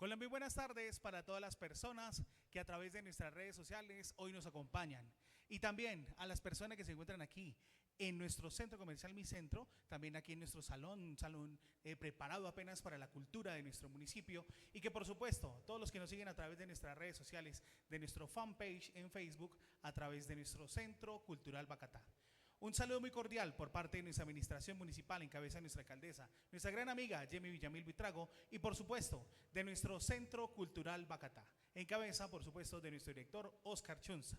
Con las muy buenas tardes para todas las personas que a través de nuestras redes sociales hoy nos acompañan. Y también a las personas que se encuentran aquí en nuestro centro comercial Mi Centro, también aquí en nuestro salón, un salón preparado apenas para la cultura de nuestro municipio. Y que por supuesto, todos los que nos siguen a través de nuestras redes sociales, de nuestro fanpage en Facebook, a través de nuestro Centro Cultural Bacatá. Un saludo muy cordial por parte de nuestra administración municipal en cabeza de nuestra alcaldesa, nuestra gran amiga Yemi Villamil Buitrago y por supuesto de nuestro Centro Cultural Bacatá, en cabeza por supuesto de nuestro director Oscar Chunza.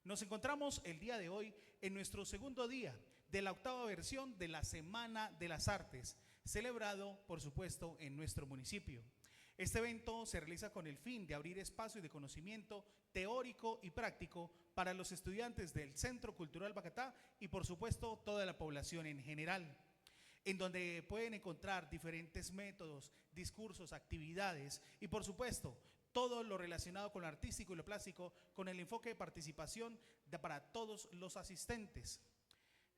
Nos encontramos el día de hoy en nuestro segundo día de la octava versión de la Semana de las Artes, celebrado por supuesto en nuestro municipio. Este evento se realiza con el fin de abrir espacio de conocimiento teórico y práctico para los estudiantes del Centro Cultural Bacatá y por supuesto toda la población en general, en donde pueden encontrar diferentes métodos, discursos, actividades y por supuesto todo lo relacionado con lo artístico y lo plástico con el enfoque de participación para todos los asistentes.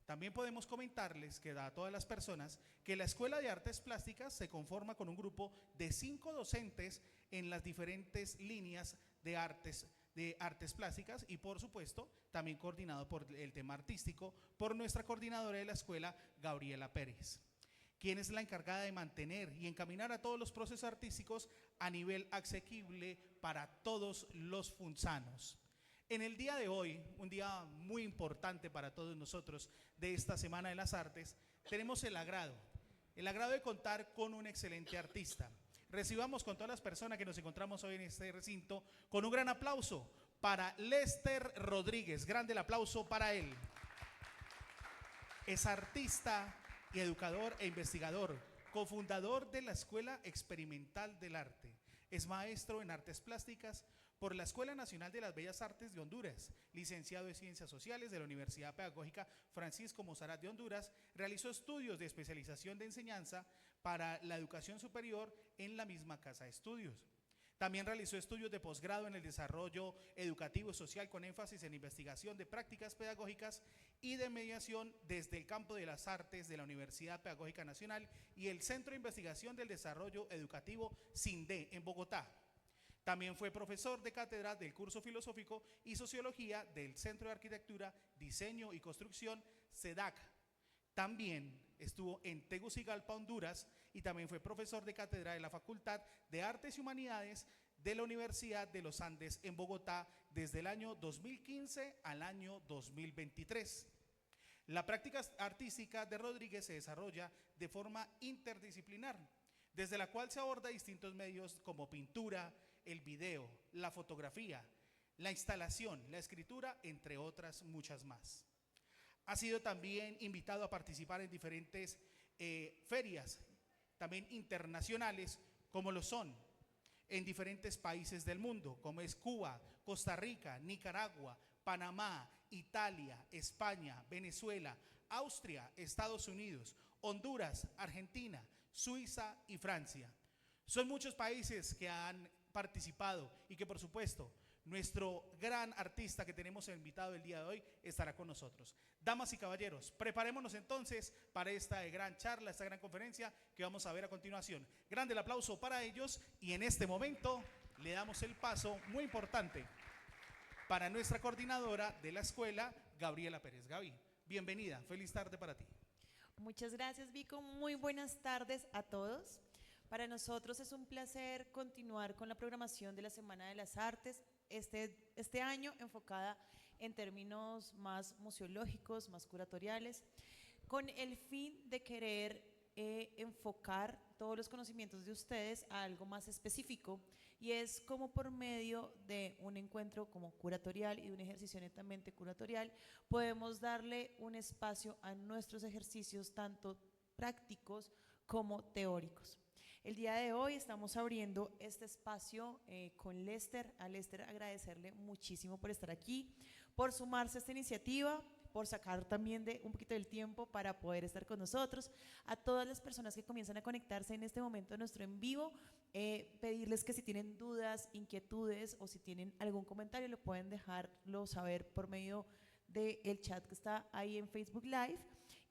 También podemos comentarles que a todas las personas que la Escuela de Artes Plásticas se conforma con un grupo de 5 docentes en las diferentes líneas de artes plásticas y por supuesto también coordinado por el tema artístico por nuestra coordinadora de la escuela, Gabriela Pérez, quien es la encargada de mantener y encaminar a todos los procesos artísticos a nivel asequible para todos los funzanos. En el día de hoy, un día muy importante para todos nosotros de esta Semana de las Artes, tenemos el agrado de contar con un excelente artista. Recibamos con todas las personas que nos encontramos hoy en este recinto con un gran aplauso para Lester Rodríguez. Grande el aplauso para él. Es artista y educador e investigador, cofundador de la Escuela Experimental del Arte. Es maestro en artes plásticas por la Escuela Nacional de las Bellas Artes de Honduras, licenciado en Ciencias Sociales de la Universidad Pedagógica Francisco Mozarat de Honduras, realizó estudios de especialización de enseñanza para la educación superior en la misma casa de estudios. También realizó estudios de posgrado en el desarrollo educativo y social con énfasis en investigación de prácticas pedagógicas y de mediación desde el campo de las artes de la Universidad Pedagógica Nacional y el Centro de Investigación del Desarrollo Educativo CINDE en Bogotá. También fue profesor de cátedra del curso filosófico y sociología del Centro de Arquitectura, Diseño y Construcción, CEDAC. También estuvo en Tegucigalpa, Honduras, y también fue profesor de cátedra de la Facultad de Artes y Humanidades de la Universidad de los Andes en Bogotá desde el año 2015 al año 2023. La práctica artística de Rodríguez se desarrolla de forma interdisciplinar, desde la cual se aborda distintos medios como pintura, el video, la fotografía, la instalación, la escritura, entre otras muchas más. Ha sido también invitado a participar en diferentes ferias, también internacionales, como lo son en diferentes países del mundo, como es Cuba, Costa Rica, Nicaragua, Panamá, Italia, España, Venezuela, Austria, Estados Unidos, Honduras, Argentina, Suiza y Francia. Son muchos países que han participado y que por supuesto nuestro gran artista que tenemos invitado el día de hoy estará con nosotros. Damas y caballeros, preparémonos entonces para esta gran charla, esta gran conferencia que vamos a ver a continuación. Grande el aplauso para ellos y en este momento le damos el paso muy importante para nuestra coordinadora de la escuela, Gabriela Pérez. Gaby, bienvenida, feliz tarde para ti. Muchas gracias, Vico. Muy buenas tardes a todos. Para nosotros es un placer continuar con la programación de la Semana de las Artes, este año enfocada en términos más museológicos, más curatoriales, con el fin de querer enfocar todos los conocimientos de ustedes a algo más específico, y es como por medio de un encuentro como curatorial y de un ejercicio netamente curatorial podemos darle un espacio a nuestros ejercicios tanto prácticos como teóricos. El día de hoy estamos abriendo este espacio con Lester. A Lester agradecerle muchísimo por estar aquí, por sumarse a esta iniciativa, por sacar también un poquito del tiempo para poder estar con nosotros. A todas las personas que comienzan a conectarse en este momento a nuestro en vivo, pedirles que si tienen dudas, inquietudes o si tienen algún comentario lo pueden dejarlo saber por medio del chat que está ahí en Facebook Live.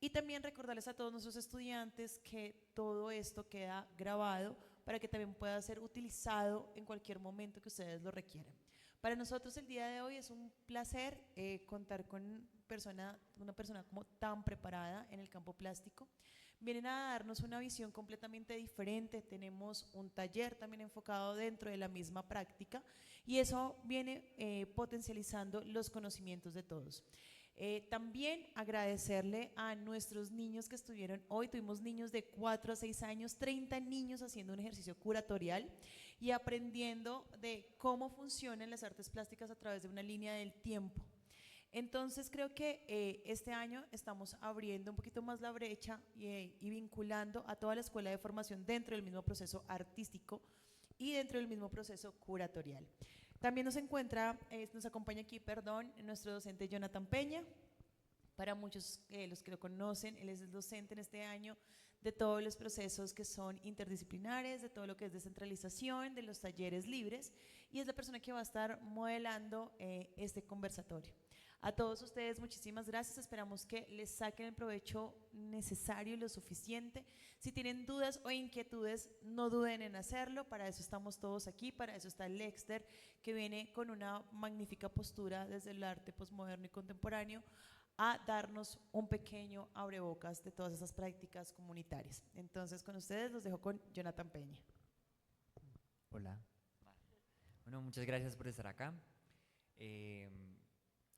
Y también recordarles a todos nuestros estudiantes que todo esto queda grabado para que también pueda ser utilizado en cualquier momento que ustedes lo requieran. Para nosotros el día de hoy es un placer contar con una persona como tan preparada en el campo plástico. Vienen a darnos una visión completamente diferente. Tenemos un taller también enfocado dentro de la misma práctica y eso viene potencializando los conocimientos de todos. También agradecerle a nuestros niños que estuvieron hoy. Tuvimos niños de 4 a 6 años, 30 niños haciendo un ejercicio curatorial y aprendiendo de cómo funcionan las artes plásticas a través de una línea del tiempo. Entonces creo que este año estamos abriendo un poquito más la brecha y vinculando a toda la escuela de formación dentro del mismo proceso artístico y dentro del mismo proceso curatorial. También nos acompaña aquí, nuestro docente Jonathan Peña. Para muchos, los que lo conocen, él es el docente en este año de todos los procesos que son interdisciplinares, de todo lo que es descentralización, de los talleres libres, y es la persona que va a estar modelando este conversatorio. A todos ustedes, muchísimas gracias. Esperamos que les saquen el provecho necesario y lo suficiente. Si tienen dudas o inquietudes, no duden en hacerlo. Para eso estamos todos aquí. Para eso está Lexter, que viene con una magnífica postura desde el arte posmoderno y contemporáneo a darnos un pequeño abrebocas de todas esas prácticas comunitarias. Entonces, con ustedes los dejo con Jonathan Peña. Hola. Bueno, muchas gracias por estar acá.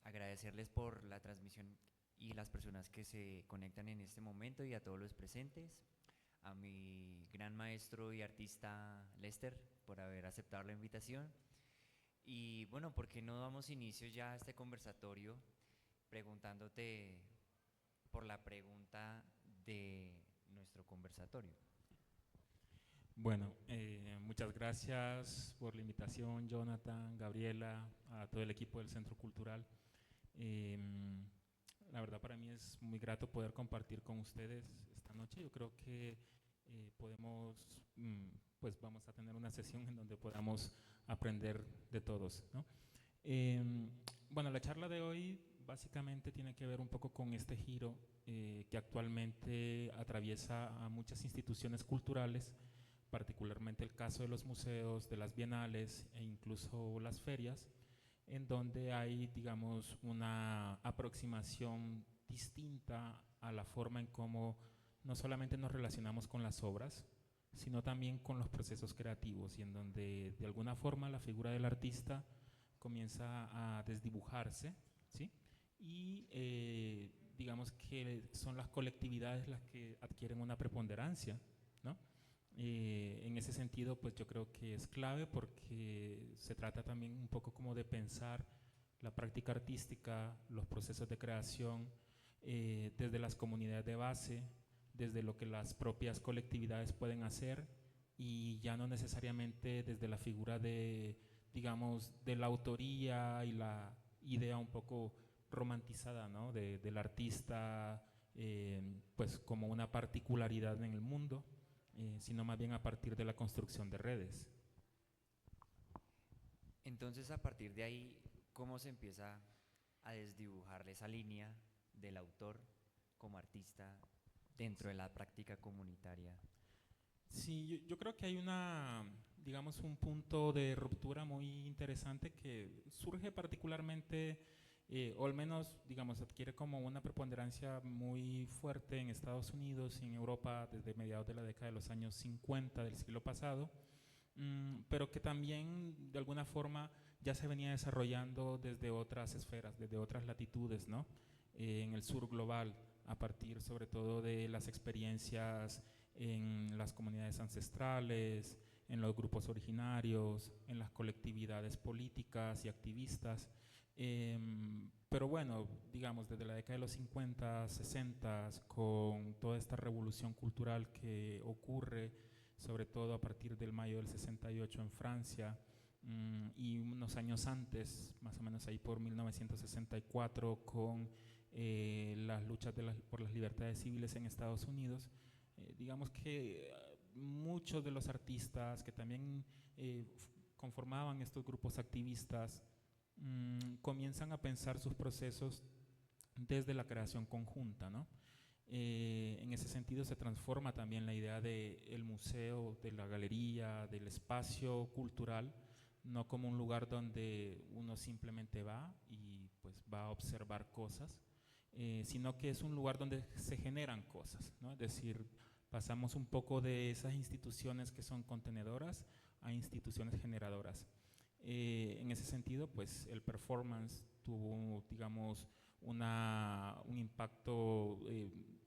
Agradecerles por la transmisión y las personas que se conectan en este momento y a todos los presentes, a mi gran maestro y artista Lester por haber aceptado la invitación. Y bueno, ¿por qué no damos inicio ya a este conversatorio preguntándote por la pregunta de nuestro conversatorio? Bueno, muchas gracias por la invitación, Jonathan, Gabriela, a todo el equipo del Centro Cultural. La verdad para mí es muy grato poder compartir con ustedes esta noche. Yo creo que pues vamos a tener una sesión en donde podamos aprender de todos, ¿no? Bueno, la charla de hoy básicamente tiene que ver un poco con este giro que actualmente atraviesa a muchas instituciones culturales, particularmente el caso de los museos, de las bienales e incluso las ferias, en donde hay, digamos, una aproximación distinta a la forma en cómo no solamente nos relacionamos con las obras, sino también con los procesos creativos, y en donde de alguna forma la figura del artista comienza a desdibujarse, ¿sí? Y digamos que son las colectividades las que adquieren una preponderancia, ¿no? En ese sentido, pues yo creo que es clave porque se trata también un poco como de pensar la práctica artística, los procesos de creación desde las comunidades de base, desde lo que las propias colectividades pueden hacer y ya no necesariamente desde la figura de, digamos, de la autoría y la idea un poco romantizada, ¿no? Del artista pues como una particularidad en el mundo, sino más bien a partir de la construcción de redes. Entonces, a partir de ahí, ¿cómo se empieza a desdibujar esa línea del autor como artista dentro de la práctica comunitaria? Sí, yo creo que hay digamos, un punto de ruptura muy interesante que surge particularmente, o al menos, digamos, adquiere como una preponderancia muy fuerte en Estados Unidos y en Europa desde mediados de la década de los años 50 del siglo pasado, pero que también de alguna forma ya se venía desarrollando desde otras esferas, desde otras latitudes, ¿no? En el sur global, a partir sobre todo de las experiencias en las comunidades ancestrales, en los grupos originarios, en las colectividades políticas y activistas. Pero bueno, digamos, desde la década de los 50, 60, con toda esta revolución cultural que ocurre, sobre todo a partir del mayo del 68 en Francia, y unos años antes, más o menos ahí por 1964, con las luchas por las libertades civiles en Estados Unidos, digamos que muchos de los artistas que también conformaban estos grupos activistas comienzan a pensar sus procesos desde la creación conjunta, ¿no? En ese sentido se transforma también la idea del museo, de la galería, del espacio cultural, no como un lugar donde uno simplemente va y pues va a observar cosas, sino que es un lugar donde se generan cosas, ¿no? Es decir, pasamos un poco de esas instituciones que son contenedoras a instituciones generadoras. En ese sentido, pues el performance tuvo, digamos, un impacto,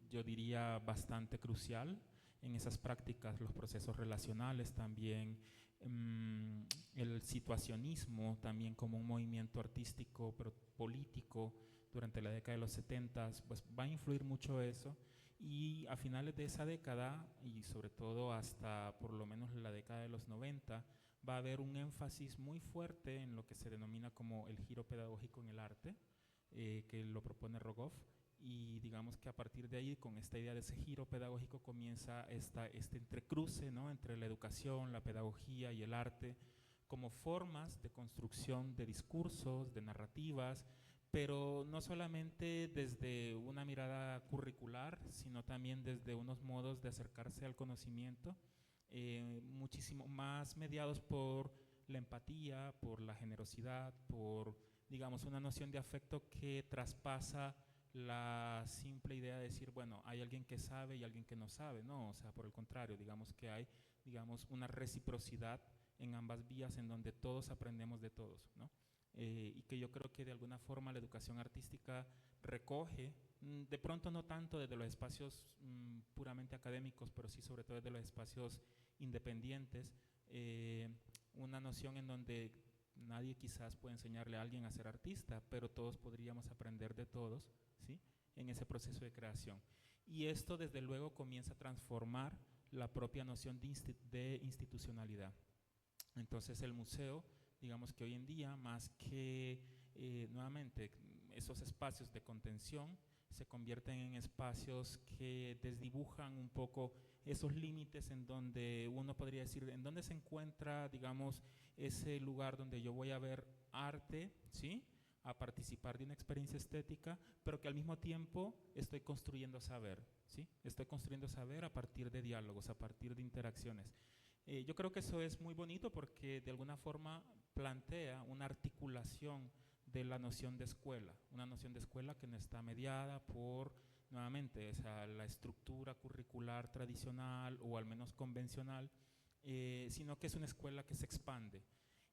yo diría, bastante crucial en esas prácticas, los procesos relacionales también, el situacionismo también como un movimiento artístico, pero político durante la década de los 70, pues va a influir mucho eso. Y a finales de esa década, y sobre todo hasta por lo menos la década de los 90, va a haber un énfasis muy fuerte en lo que se denomina como el giro pedagógico en el arte, que lo propone Rogoff, y digamos que a partir de ahí, con esta idea de ese giro pedagógico, comienza este entrecruce, ¿no?, entre la educación, la pedagogía y el arte, como formas de construcción de discursos, de narrativas, pero no solamente desde una mirada curricular, sino también desde unos modos de acercarse al conocimiento, muchísimo más mediados por la empatía, por la generosidad, por, digamos, una noción de afecto que traspasa la simple idea de decir, bueno, hay alguien que sabe y alguien que no sabe, no, o sea, por el contrario, digamos que hay, digamos, una reciprocidad en ambas vías en donde todos aprendemos de todos, ¿no? Y que yo creo que de alguna forma la educación artística recoge, de pronto no tanto desde los espacios puramente académicos, pero sí sobre todo desde los espacios independientes, una noción en donde nadie quizás puede enseñarle a alguien a ser artista, pero todos podríamos aprender de todos, ¿sí?, en ese proceso de creación. Y esto desde luego comienza a transformar la propia noción de institucionalidad. Entonces el museo, digamos que hoy en día, más que nuevamente esos espacios de contención, se convierten en espacios que desdibujan un poco esos límites en donde uno podría decir, en dónde se encuentra, digamos, ese lugar donde yo voy a ver arte, ¿sí?, a participar de una experiencia estética, pero que al mismo tiempo estoy construyendo saber, ¿sí? Estoy construyendo saber a partir de diálogos, a partir de interacciones. Yo creo que eso es muy bonito porque de alguna forma plantea una articulación de la noción de escuela, una noción de escuela que no está mediada por, nuevamente, la estructura curricular tradicional o al menos convencional, sino que es una escuela que se expande.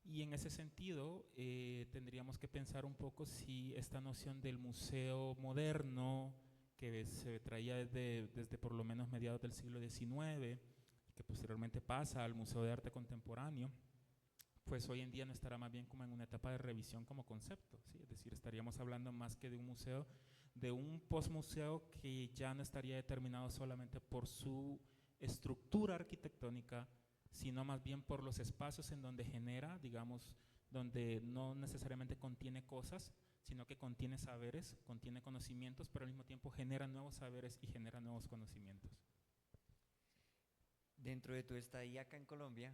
Y en ese sentido tendríamos que pensar un poco si esta noción del museo moderno, que se traía desde por lo menos mediados del siglo XIX, que posteriormente pasa al Museo de Arte Contemporáneo, pues hoy en día no estará más bien como en una etapa de revisión como concepto, ¿sí? Es decir, estaríamos hablando más que de un museo, de un postmuseo que ya no estaría determinado solamente por su estructura arquitectónica, sino más bien por los espacios en donde genera, digamos, donde no necesariamente contiene cosas, sino que contiene saberes, contiene conocimientos, pero al mismo tiempo genera nuevos saberes y genera nuevos conocimientos. Dentro de tu estadía acá en Colombia,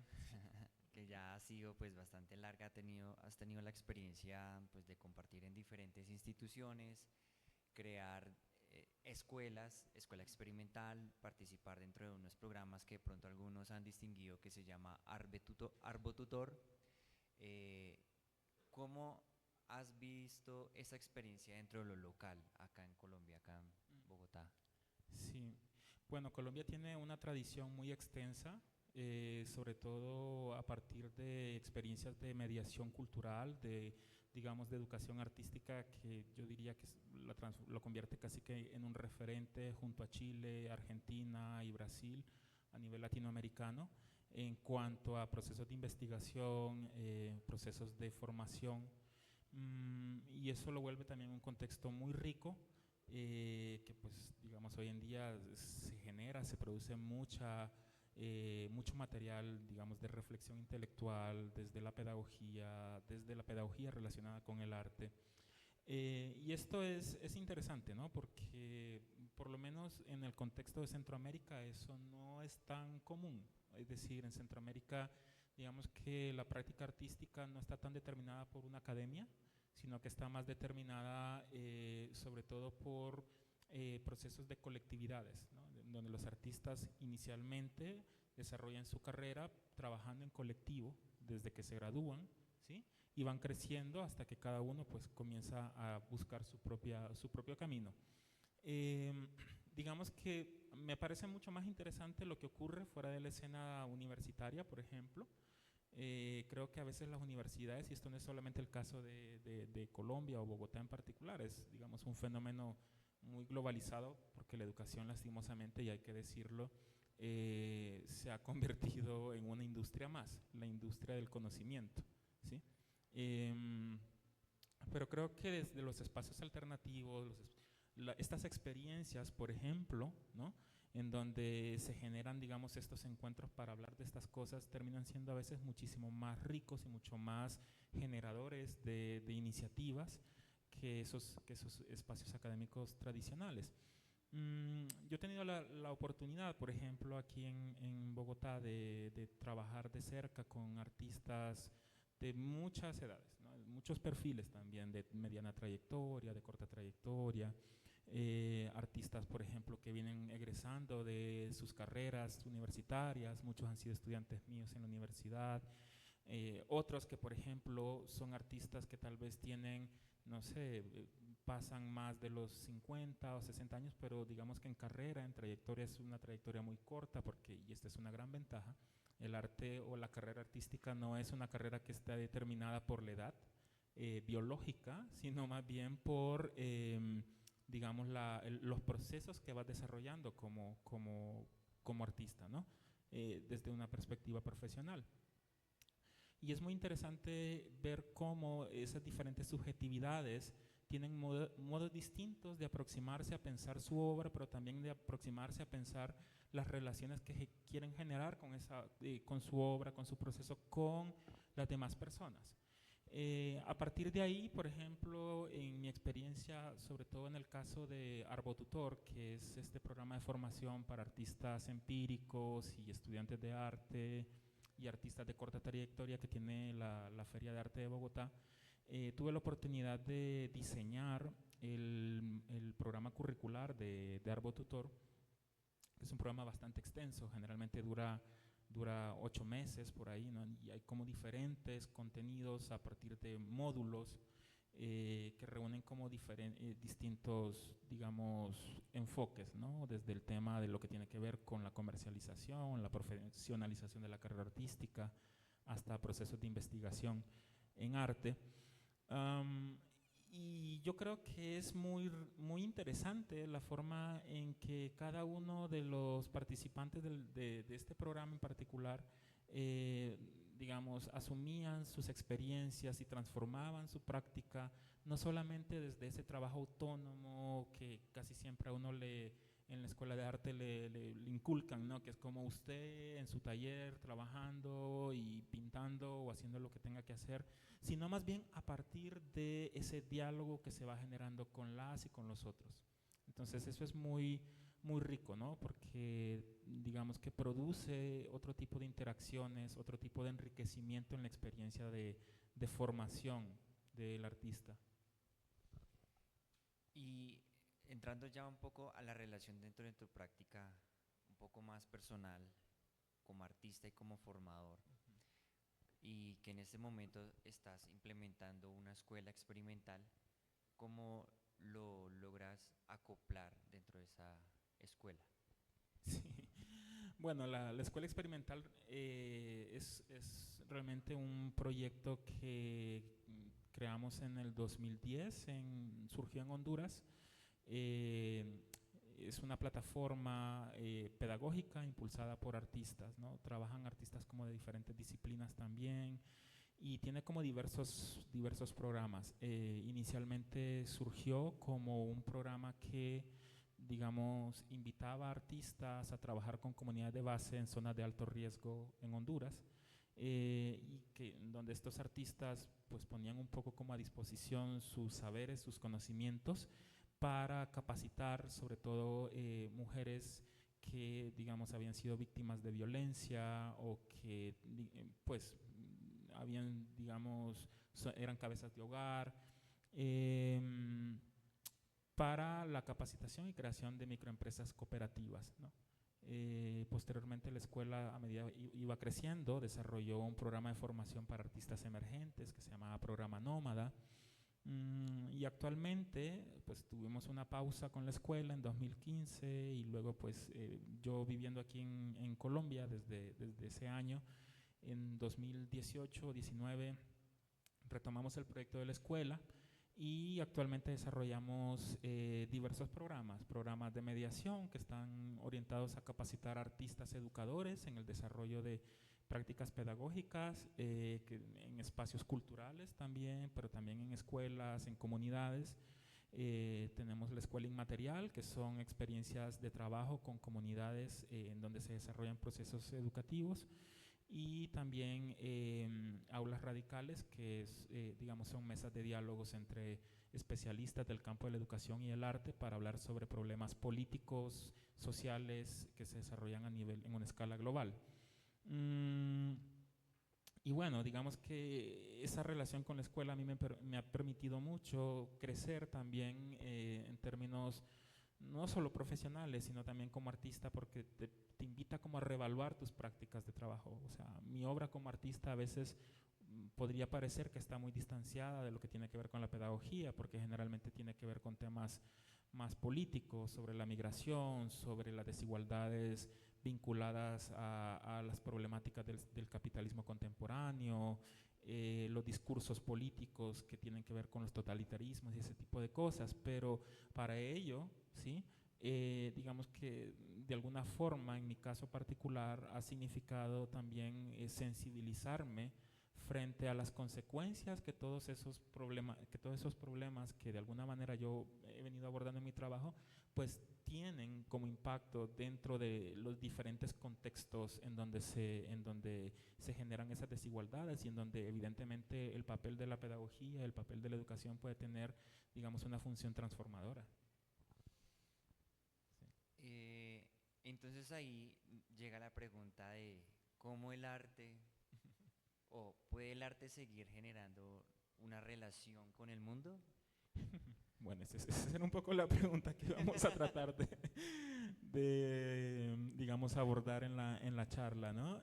que ya ha sido pues bastante larga, has tenido la experiencia pues de compartir en diferentes instituciones, crear escuela experimental, participar dentro de unos programas que de pronto algunos han distinguido que se llama Arbotutor. ¿Cómo has visto esa experiencia dentro de lo local acá en Colombia, acá en Bogotá? Sí, bueno, Colombia tiene una tradición muy extensa, sobre todo a partir de experiencias de mediación cultural, digamos, de educación artística, que yo diría que lo convierte casi que en un referente junto a Chile, Argentina y Brasil a nivel latinoamericano en cuanto a procesos de investigación, procesos de formación, y eso lo vuelve también un contexto muy rico, que pues digamos hoy en día se produce mucho material, digamos, de reflexión intelectual desde la pedagogía relacionada con el arte. Y esto es interesante, ¿no? Porque por lo menos en el contexto de Centroamérica eso no es tan común. Es decir, en Centroamérica, digamos que la práctica artística no está tan determinada por una academia, sino que está más determinada sobre todo por procesos de colectividades, ¿no? Donde los artistas inicialmente desarrollan su carrera trabajando en colectivo desde que se gradúan, ¿sí? Y van creciendo hasta que cada uno pues comienza a buscar su propio camino. Digamos que me parece mucho más interesante lo que ocurre fuera de la escena universitaria, por ejemplo. Creo que a veces las universidades, y esto no es solamente el caso de Colombia o Bogotá en particular, es, digamos, un fenómeno muy globalizado, porque la educación, lastimosamente, y hay que decirlo, se ha convertido en una industria más, la industria del conocimiento, ¿sí? Pero creo que desde los espacios alternativos, estas experiencias, por ejemplo, ¿no? En donde se generan, digamos, estos encuentros para hablar de estas cosas, terminan siendo a veces muchísimo más ricos y mucho más generadores de iniciativas que esos espacios académicos tradicionales. Yo he tenido la oportunidad, por ejemplo, aquí en Bogotá, de trabajar de cerca con artistas de muchas edades, ¿no? Muchos perfiles también, de mediana trayectoria, de corta trayectoria, artistas, por ejemplo, que vienen egresando de sus carreras universitarias, muchos han sido estudiantes míos en la universidad, otros que, por ejemplo, son artistas que tal vez tienen, no sé, pasan más de los 50 o 60 años, pero digamos que en carrera, en trayectoria, es una trayectoria muy corta, porque, y esta es una gran ventaja, el arte o la carrera artística no es una carrera que está determinada por la edad biológica, sino más bien por, digamos, los procesos que vas desarrollando como artista, ¿no? Desde una perspectiva profesional. Y es muy interesante ver cómo esas diferentes subjetividades tienen modos distintos de aproximarse a pensar su obra, pero también de aproximarse a pensar las relaciones que quieren generar con su obra, con su proceso, con las demás personas. A partir de ahí, por ejemplo, en mi experiencia, sobre todo en el caso de Arbotutor, que es este programa de formación para artistas empíricos y estudiantes de arte y artistas de corta trayectoria que tiene la Feria de Arte de Bogotá, tuve la oportunidad de diseñar el programa curricular de Arbotutor, que es un programa bastante extenso, generalmente dura 8 meses por ahí, ¿no? Y hay como diferentes contenidos a partir de módulos que reúnen como distintos, digamos, enfoques, ¿no? Desde el tema de lo que tiene que ver con la comercialización, la profesionalización de la carrera artística, hasta procesos de investigación en arte. Y yo creo que es muy interesante la forma en que cada uno de los participantes de este programa en particular, digamos, asumían sus experiencias y transformaban su práctica, no solamente desde ese trabajo autónomo que casi siempre a uno en la escuela de arte le inculcan, ¿no? Que es como usted en su taller trabajando y pintando o haciendo lo que tenga que hacer, sino más bien a partir de ese diálogo que se va generando con las y con los otros. Entonces eso es muy rico, ¿no? Porque digamos que produce otro tipo de interacciones, otro tipo de enriquecimiento en la experiencia de formación del artista. Y entrando ya un poco a la relación dentro de tu práctica un poco más personal como artista y como formador, y que en este momento estás implementando una escuela experimental, ¿cómo lo logras acoplar dentro de esa escuela? Sí. Bueno, la escuela experimental es realmente un proyecto que creamos en el 2010, surgió en Honduras. Es una plataforma pedagógica impulsada por artistas, ¿no? Trabajan artistas como de diferentes disciplinas también y tiene como diversos programas. Inicialmente surgió como un programa que, digamos, invitaba a artistas a trabajar con comunidades de base en zonas de alto riesgo en Honduras, y donde estos artistas pues ponían un poco como a disposición sus saberes, sus conocimientos, para capacitar sobre todo mujeres que, digamos, habían sido víctimas de violencia o que pues eran cabezas de hogar, para la capacitación y creación de microempresas cooperativas, ¿no? Posteriormente la escuela, a medida iba creciendo, desarrolló un programa de formación para artistas emergentes que se llamaba Programa Nómada. Y actualmente pues tuvimos una pausa con la escuela en 2015 y luego pues yo viviendo aquí en Colombia desde ese año, en 2018-19 retomamos el proyecto de la escuela y actualmente desarrollamos diversos programas de mediación que están orientados a capacitar a artistas educadores en el desarrollo de prácticas pedagógicas, en espacios culturales también, pero también en escuelas, en comunidades. Tenemos la escuela inmaterial, que son experiencias de trabajo con comunidades en donde se desarrollan procesos educativos, y también aulas radicales, que digamos, son mesas de diálogos entre especialistas del campo de la educación y el arte para hablar sobre problemas políticos, sociales que se desarrollan en una escala global. Y bueno, digamos que esa relación con la escuela a mí me ha permitido mucho crecer también en términos no solo profesionales, sino también como artista, porque te invita como a reevaluar tus prácticas de trabajo. O sea, mi obra como artista a veces podría parecer que está muy distanciada de lo que tiene que ver con la pedagogía, porque generalmente tiene que ver con temas más políticos, sobre la migración, sobre las desigualdades vinculadas a las problemáticas del capitalismo contemporáneo, los discursos políticos que tienen que ver con los totalitarismos y ese tipo de cosas, pero para ello, ¿sí? Digamos que de alguna forma, en mi caso particular, ha significado también sensibilizarme frente a las consecuencias que todos esos problemas que de alguna manera yo he venido abordando en mi trabajo, pues tienen como impacto dentro de los diferentes contextos en donde se generan esas desigualdades y en donde evidentemente el papel de la pedagogía, el papel de la educación puede tener, digamos, una función transformadora. Entonces ahí llega la pregunta de cómo el arte o puede el arte seguir generando una relación con el mundo. Bueno, esa era un poco la pregunta que vamos a tratar digamos, abordar en la charla, ¿no?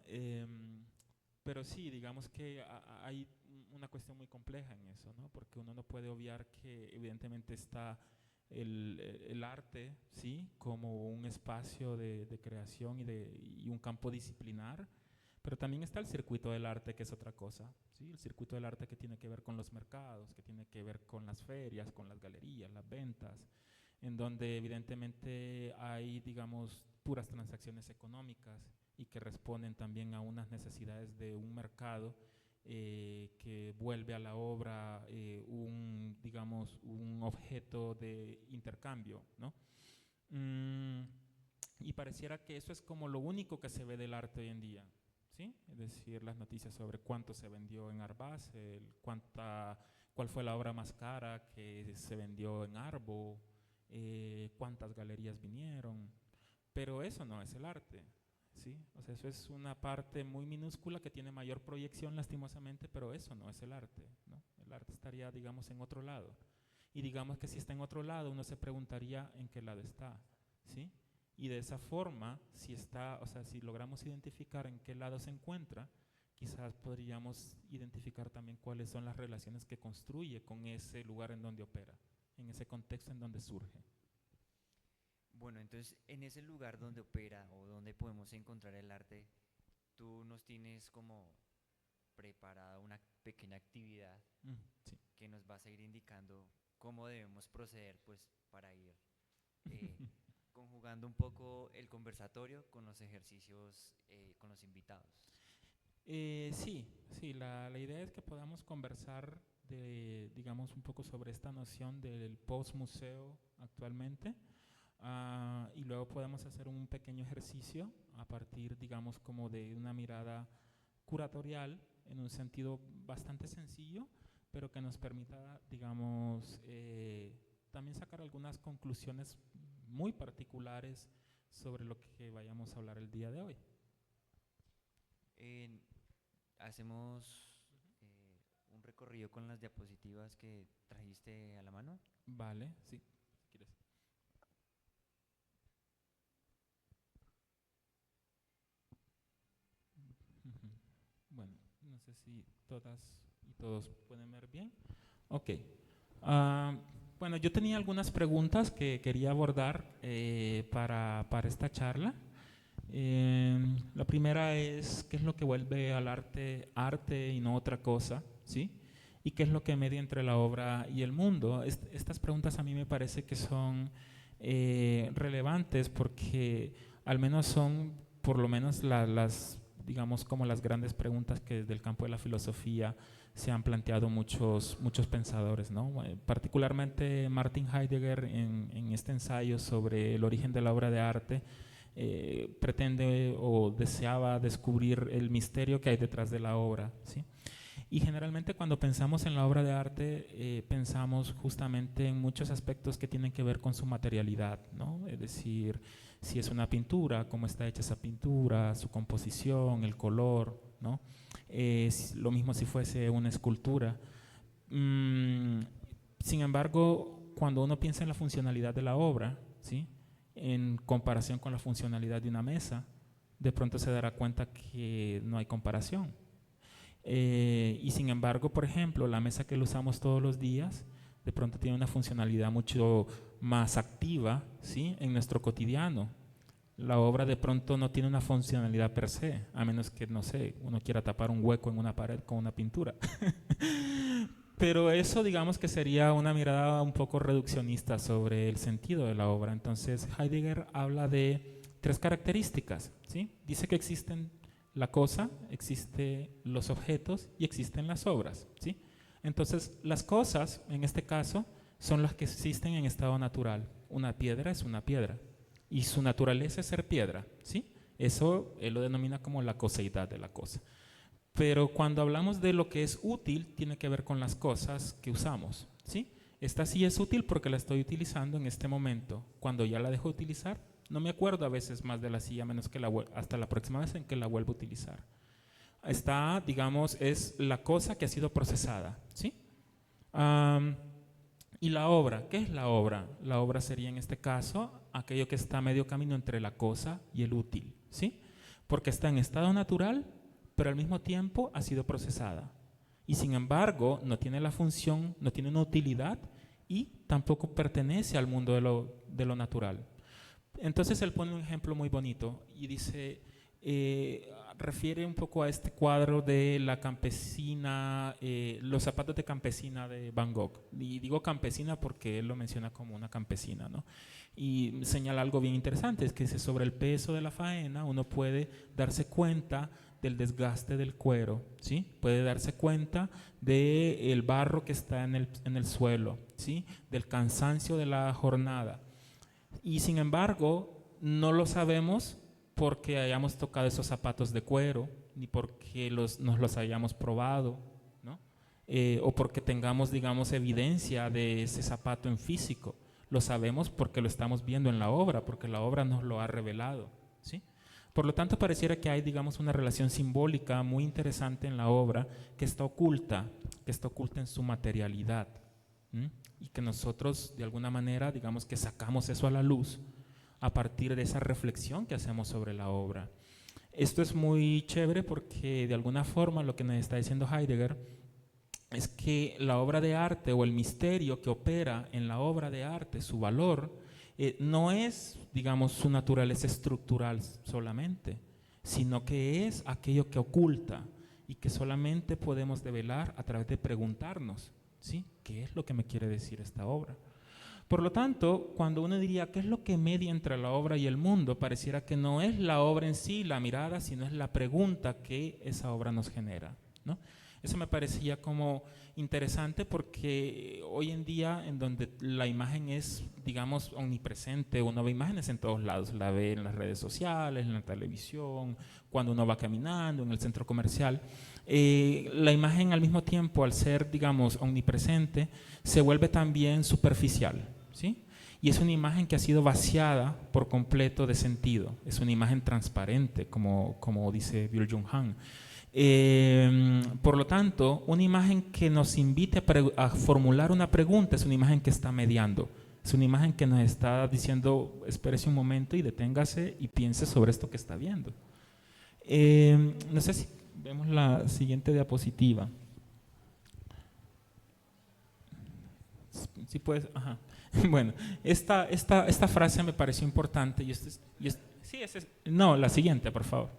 Pero sí, digamos que hay una cuestión muy compleja en eso, ¿no? Porque uno no puede obviar que evidentemente está el arte, ¿sí? Como un espacio de creación y un campo disciplinar, pero también está el circuito del arte, que es otra cosa, ¿sí? El circuito del arte que tiene que ver con los mercados, que tiene que ver con las ferias, con las galerías, las ventas, en donde evidentemente hay, digamos, puras transacciones económicas y que responden también a unas necesidades de un mercado que vuelve a la obra digamos, un objeto de intercambio, ¿no? Y pareciera que eso es como lo único que se ve del arte hoy en día, ¿sí? Es decir, las noticias sobre cuánto se vendió en Art Basel, cuál fue la obra más cara que se vendió en Arbo, cuántas galerías vinieron, pero eso no es el arte, ¿sí? O sea, eso es una parte muy minúscula que tiene mayor proyección lastimosamente, pero eso no es el arte, ¿no? El arte estaría, digamos, en otro lado. Y digamos que si está en otro lado, uno se preguntaría en qué lado está, ¿sí? Y de esa forma, si logramos identificar en qué lado se encuentra, quizás podríamos identificar también cuáles son las relaciones que construye con ese lugar en donde opera, en ese contexto en donde surge. Bueno, entonces en ese lugar donde opera o donde podemos encontrar el arte, tú nos tienes como preparada una pequeña actividad Sí. que nos vas a ir indicando cómo debemos proceder, pues, para ir eh, conjugando un poco el conversatorio con los ejercicios con los invitados. Sí, la idea es que podamos conversar digamos, un poco sobre esta noción del post-museo actualmente, y luego podemos hacer un pequeño ejercicio a partir, digamos, como de una mirada curatorial en un sentido bastante sencillo, pero que nos permita, digamos, también sacar algunas conclusiones muy particulares sobre lo que vayamos a hablar el día de hoy. Hacemos un recorrido con las diapositivas que trajiste a la mano. Vale, sí, si quieres. No sé si todas y todos pueden ver bien. Ok. Bueno, yo tenía algunas preguntas que quería abordar para esta charla. La primera es, ¿qué es lo que vuelve al arte arte y no otra cosa? ¿Sí? ¿Y qué es lo que media entre la obra y el mundo? Estas preguntas a mí me parece que son relevantes porque al menos son por lo menos digamos, como las grandes preguntas que desde el campo de la filosofía se han planteado muchos pensadores, ¿no? Particularmente Martin Heidegger en este ensayo sobre el origen de la obra de arte pretende o deseaba descubrir el misterio que hay detrás de la obra, ¿sí? Y generalmente cuando pensamos en la obra de arte pensamos justamente en muchos aspectos que tienen que ver con su materialidad, ¿no? Es decir, si es una pintura, cómo está hecha esa pintura, su composición, el color, ¿no? Lo mismo si fuese una escultura. Sin embargo, cuando uno piensa en la funcionalidad de la obra, ¿sí?, en comparación con la funcionalidad de una mesa, de pronto se dará cuenta que no hay comparación. Y sin embargo, por ejemplo, la mesa que lo usamos todos los días, de pronto tiene una funcionalidad mucho más activa, ¿sí?, en nuestro cotidiano. La obra de pronto no tiene una funcionalidad per se, a menos que, no sé, uno quiera tapar un hueco en una pared con una pintura. Pero eso, digamos que sería una mirada un poco reduccionista sobre el sentido de la obra. Entonces, Heidegger habla de 3 características, ¿sí? Dice que existen la cosa, existen los objetos y existen las obras, ¿sí? Entonces, las cosas, en este caso, son las que existen en estado natural. Una piedra es una piedra y su naturaleza es ser piedra, ¿sí? Eso él lo denomina como la coseidad de la cosa. Pero cuando hablamos de lo que es útil, tiene que ver con las cosas que usamos, ¿sí? Esta sí es útil porque la estoy utilizando en este momento. Cuando ya la dejo de utilizar, no me acuerdo a veces más de la silla, menos que hasta la próxima vez en que la vuelvo a utilizar. Esta, digamos, es la cosa que ha sido procesada, ¿sí? Y la obra, ¿qué es la obra? La obra sería en este caso aquello que está a medio camino entre la cosa y el útil, ¿sí? Porque está en estado natural, pero al mismo tiempo ha sido procesada. Y sin embargo, no tiene la función, no tiene una utilidad y tampoco pertenece al mundo de lo natural. Entonces él pone un ejemplo muy bonito y dice, refiere un poco a este cuadro de la campesina, los zapatos de campesina de Van Gogh. Y digo campesina porque él lo menciona como una campesina, ¿no? Y señala algo bien interesante, es que sobre el peso de la faena uno puede darse cuenta del desgaste del cuero, ¿sí? Puede darse cuenta del barro que está en el suelo, ¿sí? Del cansancio de la jornada. Y sin embargo, no lo sabemos porque hayamos tocado esos zapatos de cuero, ni porque nos los hayamos probado, ¿no? O porque tengamos, digamos, evidencia de ese zapato en físico. Lo sabemos porque lo estamos viendo en la obra, porque la obra nos lo ha revelado, ¿sí? Por lo tanto, pareciera que hay, digamos, una relación simbólica muy interesante en la obra que está oculta en su materialidad, ¿sí? Y que nosotros, de alguna manera, digamos que sacamos eso a la luz a partir de esa reflexión que hacemos sobre la obra. Esto es muy chévere porque, de alguna forma, lo que nos está diciendo Heidegger es que la obra de arte o el misterio que opera en la obra de arte, su valor, no es, digamos, su naturaleza estructural solamente, sino que es aquello que oculta y que solamente podemos develar a través de preguntarnos, ¿sí? ¿Qué es lo que me quiere decir esta obra? Por lo tanto, cuando uno diría, ¿qué es lo que media entre la obra y el mundo? Pareciera que no es la obra en sí, la mirada, sino es la pregunta que esa obra nos genera, ¿no? Eso me parecía como interesante porque hoy en día, en donde la imagen es, digamos, omnipresente, uno ve imágenes en todos lados, la ve en las redes sociales, en la televisión, cuando uno va caminando, en el centro comercial. La imagen al mismo tiempo, al ser, digamos, omnipresente, se vuelve también superficial, ¿sí? Y es una imagen que ha sido vaciada por completo de sentido. Es una imagen transparente, como dice Byung-Chul Han. Por lo tanto, una imagen que nos invite a formular una pregunta es una imagen que está mediando. Es una imagen que nos está diciendo, espérese un momento y deténgase y piense sobre esto que está viendo. No sé si Vemos la siguiente diapositiva. Si puedes, ajá. Bueno, esta frase me pareció importante. No, la siguiente, por favor.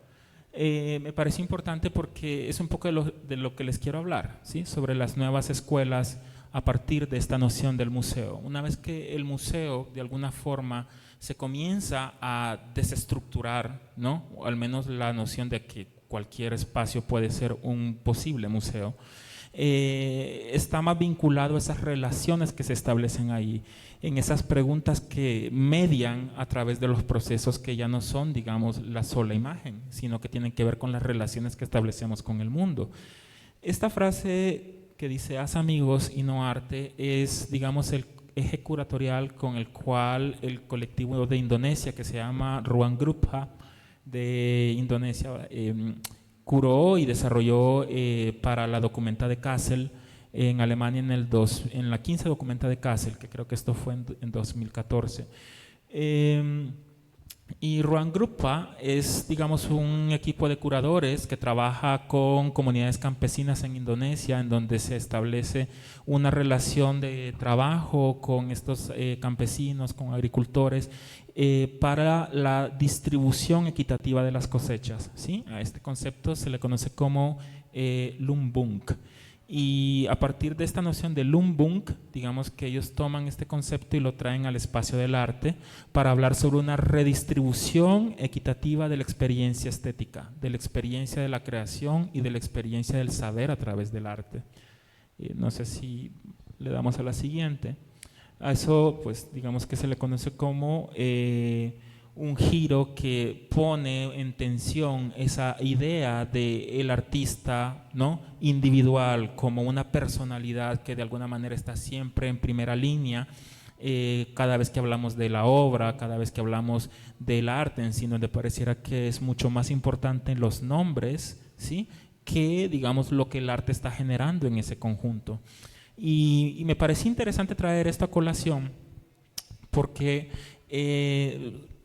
Me pareció importante porque es un poco de lo que les quiero hablar, ¿sí? Sobre las nuevas escuelas a partir de esta noción del museo. Una vez que el museo, de alguna forma, se comienza a desestructurar, ¿no? O al menos la noción de que cualquier espacio puede ser un posible museo, está más vinculado a esas relaciones que se establecen ahí, en esas preguntas que median a través de los procesos que ya no son, digamos, la sola imagen, sino que tienen que ver con las relaciones que establecemos con el mundo. Esta frase que dice haz amigos y no arte es, digamos, el eje curatorial con el cual el colectivo de Indonesia que se llama Ruang Grupha de Indonesia curó y desarrolló para la documenta de Kassel en Alemania en la 15 documenta de Kassel, que creo que esto fue en 2014. Y Ruang Grupha es, digamos, un equipo de curadores que trabaja con comunidades campesinas en Indonesia, en donde se establece una relación de trabajo con estos campesinos, con agricultores, para la distribución equitativa de las cosechas, ¿sí? A este concepto se le conoce como Lumbung. Y a partir de esta noción de Lumbung, digamos que ellos toman este concepto y lo traen al espacio del arte para hablar sobre una redistribución equitativa de la experiencia estética, de la experiencia de la creación y de la experiencia del saber a través del arte. No sé si le damos a la siguiente. A eso, pues, digamos que se le conoce como un giro que pone en tensión esa idea del artista, ¿no?, individual como una personalidad que de alguna manera está siempre en primera línea cada vez que hablamos de la obra, cada vez que hablamos del arte en sí, donde pareciera que es mucho más importante los nombres, ¿sí?, que, digamos, lo que el arte está generando en ese conjunto. Y me pareció interesante traer esta colación porque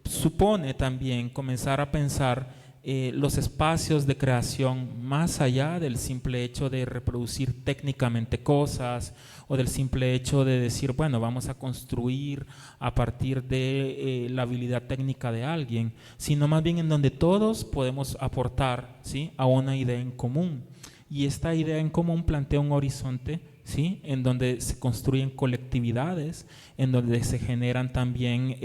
supone también comenzar a pensar los espacios de creación más allá del simple hecho de reproducir técnicamente cosas o del simple hecho de decir, bueno, vamos a construir a partir de la habilidad técnica de alguien, sino más bien en donde todos podemos aportar, ¿sí?, a una idea en común. Y esta idea en común plantea un horizonte, ¿sí?, en donde se construyen colectividades, en donde se generan también,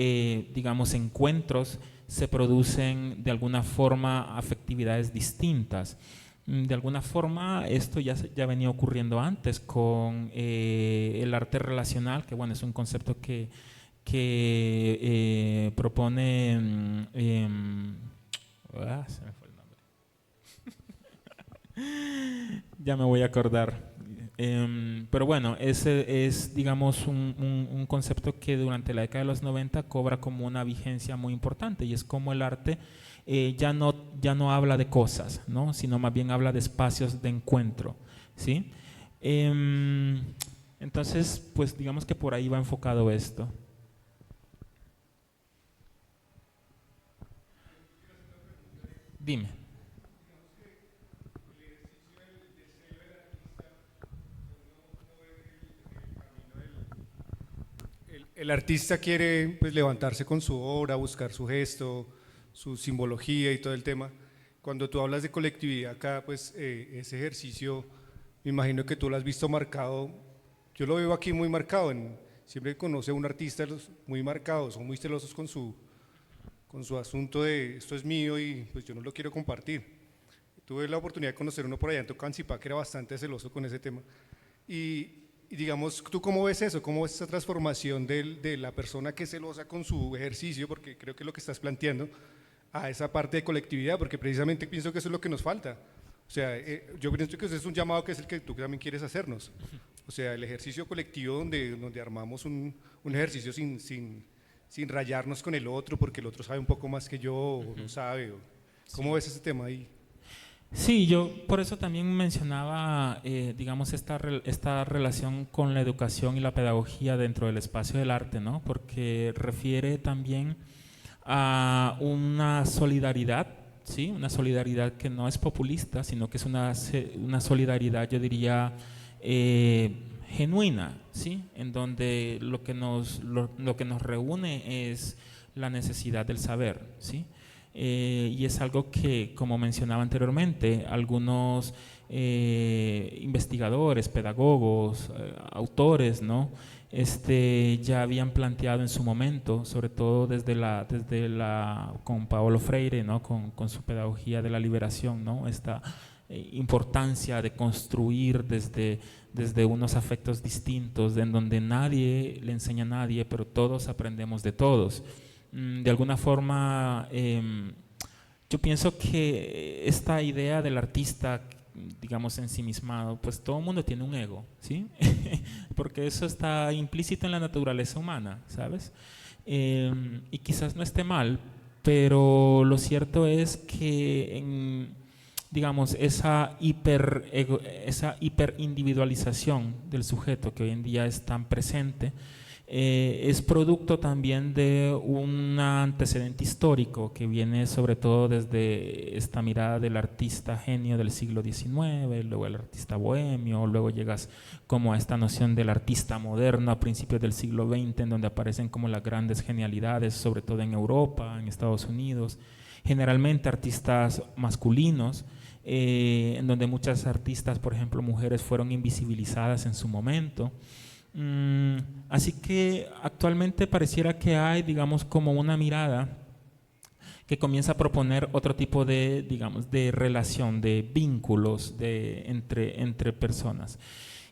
digamos, encuentros, se producen de alguna forma afectividades distintas. De alguna forma esto ya venía ocurriendo antes con el arte relacional, que bueno, es un concepto que propone... se me fue el nombre. Ya me voy a acordar. Pero bueno, ese es, digamos, un concepto que durante la década de los 90 cobra como una vigencia muy importante, y es como el arte ya no habla de cosas, ¿no?, sino más bien habla de espacios de encuentro, ¿sí? Entonces, pues digamos que por ahí va enfocado esto. Dime. El artista quiere, pues, levantarse con su obra, buscar su gesto, su simbología y todo el tema. Cuando tú hablas de colectividad acá, pues ese ejercicio, me imagino que tú lo has visto marcado. Yo lo veo aquí muy marcado. Siempre que conoce a un artista, muy marcados, son muy celosos con su asunto de esto es mío y pues yo no lo quiero compartir. Tuve la oportunidad de conocer uno por allá en Tocancipá que era bastante celoso con ese tema. Y digamos, ¿tú cómo ves eso? ¿Cómo ves esa transformación de la persona que es celosa con su ejercicio? Porque creo que es lo que estás planteando, a esa parte de colectividad, porque precisamente pienso que eso es lo que nos falta. O sea, yo pienso que ese es un llamado que es el que tú también quieres hacernos. O sea, el ejercicio colectivo donde armamos un ejercicio sin rayarnos con el otro, porque el otro sabe un poco más que yo, o no sabe. ¿Cómo ves ese tema ahí? Sí, yo por eso también mencionaba, digamos, esta relación con la educación y la pedagogía dentro del espacio del arte, ¿no? Porque refiere también a una solidaridad, ¿sí? Una solidaridad que no es populista, sino que es una solidaridad, yo diría, genuina, ¿sí? En donde lo que nos reúne es la necesidad del saber, ¿sí? Y es algo que, como mencionaba anteriormente, algunos investigadores, pedagogos, autores, ¿no? Ya habían planteado en su momento, sobre todo con Paulo Freire, ¿no? Con su pedagogía de la liberación, ¿no? Esta importancia de construir desde unos afectos distintos, en donde nadie le enseña a nadie, pero todos aprendemos de todos. De alguna forma, yo pienso que esta idea del artista, digamos, ensimismado, pues todo el mundo tiene un ego, ¿sí? Porque eso está implícito en la naturaleza humana, ¿sabes? Y quizás no esté mal, pero lo cierto es que digamos, esa hiperindividualización del sujeto que hoy en día es tan presente, es producto también de un antecedente histórico que viene sobre todo desde esta mirada del artista genio del siglo XIX, luego el artista bohemio, luego llegas como a esta noción del artista moderno a principios del siglo XX, en donde aparecen como las grandes genialidades, sobre todo en Europa, en Estados Unidos, generalmente artistas masculinos, en donde muchas artistas, por ejemplo mujeres, fueron invisibilizadas en su momento. Así que actualmente pareciera que hay, digamos, como una mirada que comienza a proponer otro tipo de, digamos, de relación, de vínculos entre personas.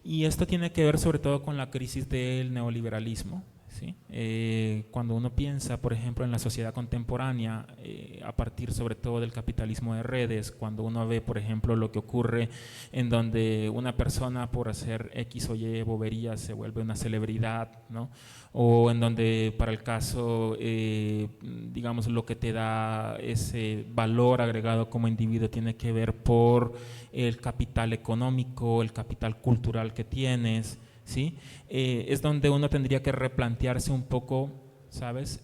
Y esto tiene que ver sobre todo con la crisis del neoliberalismo, ¿sí? Cuando uno piensa, por ejemplo, en la sociedad contemporánea, a partir sobre todo del capitalismo de redes, cuando uno ve, por ejemplo, lo que ocurre en donde una persona por hacer X o Y bobería se vuelve una celebridad, ¿no? O en donde para el caso, digamos, lo que te da ese valor agregado como individuo tiene que ver por el capital económico, el capital cultural que tienes, ¿sí? Es donde uno tendría que replantearse un poco, ¿sabes?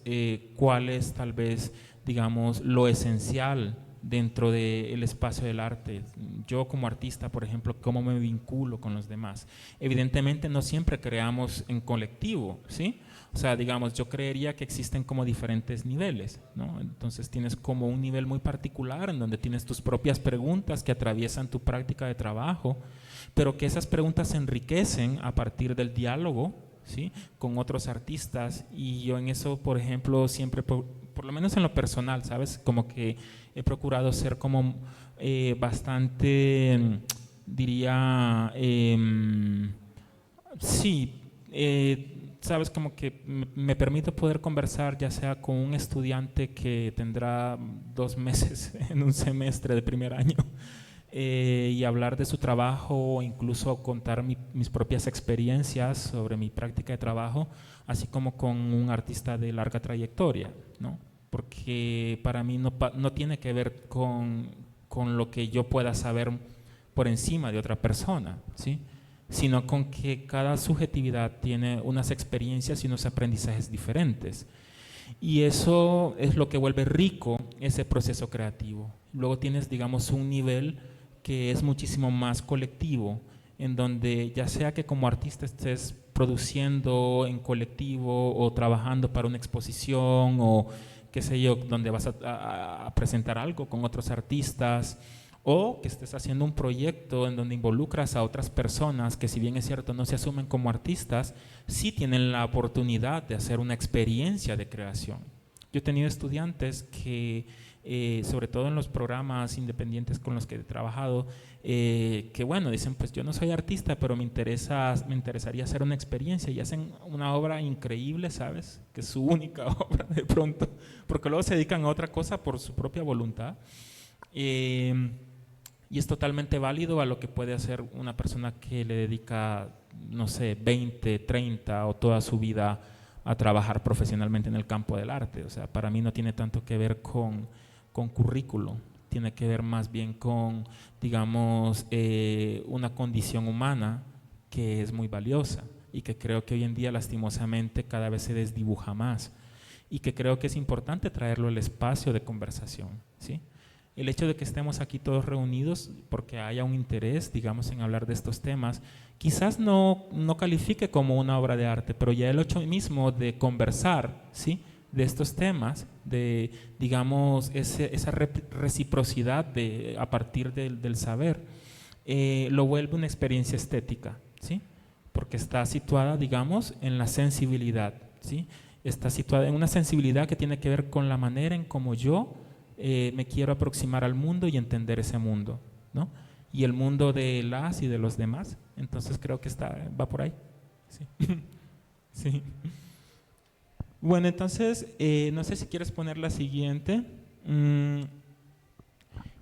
Cuál es tal vez, digamos, lo esencial dentro del espacio del arte. Yo como artista, por ejemplo, ¿cómo me vinculo con los demás? Evidentemente no siempre creamos en colectivo, ¿sí? O sea, digamos, yo creería que existen como diferentes niveles, ¿no? Entonces tienes como un nivel muy particular en donde tienes tus propias preguntas que atraviesan tu práctica de trabajo, pero que esas preguntas se enriquecen a partir del diálogo, ¿sí? Con otros artistas. Y yo en eso, por ejemplo, siempre, por lo menos en lo personal, ¿sabes? Como que he procurado ser como bastante, diría, sí, sabes, como que me permite poder conversar ya sea con un estudiante que tendrá 2 meses en un semestre de primer año, y hablar de su trabajo o incluso contar mis propias experiencias sobre mi práctica de trabajo, así como con un artista de larga trayectoria, ¿no? Porque para mí no tiene que ver con lo que yo pueda saber por encima de otra persona, ¿sí? Sino con que cada subjetividad tiene unas experiencias y unos aprendizajes diferentes. Y eso es lo que vuelve rico ese proceso creativo. Luego tienes, digamos, un nivel que es muchísimo más colectivo, en donde ya sea que como artista estés produciendo en colectivo o trabajando para una exposición o qué sé yo, donde vas a presentar algo con otros artistas, o que estés haciendo un proyecto en donde involucras a otras personas que, si bien es cierto no se asumen como artistas, sí tienen la oportunidad de hacer una experiencia de creación. Yo he tenido estudiantes que, sobre todo en los programas independientes con los que he trabajado, que bueno, dicen, pues yo no soy artista, pero me interesaría hacer una experiencia, y hacen una obra increíble, ¿sabes? Que es su única obra de pronto, porque luego se dedican a otra cosa por su propia voluntad. Y es totalmente válido a lo que puede hacer una persona que le dedica, no sé, 20, 30 o toda su vida a trabajar profesionalmente en el campo del arte. O sea, para mí no tiene tanto que ver con currículo, tiene que ver más bien con, digamos, una condición humana que es muy valiosa y que creo que hoy en día lastimosamente cada vez se desdibuja más, y que creo que es importante traerlo al espacio de conversación, ¿sí? El hecho de que estemos aquí todos reunidos porque haya un interés, digamos, en hablar de estos temas, quizás no califique como una obra de arte, pero ya el hecho mismo de conversar, ¿sí?, de estos temas, de, digamos, esa reciprocidad a partir del saber, lo vuelve una experiencia estética, ¿sí?, porque está situada, digamos, en la sensibilidad, ¿sí?, está situada en una sensibilidad que tiene que ver con la manera en cómo yo me quiero aproximar al mundo y entender ese mundo, ¿no? Y el mundo de las y de los demás. Entonces creo que va por ahí. Sí. Sí. Bueno, entonces, no sé si quieres poner la siguiente.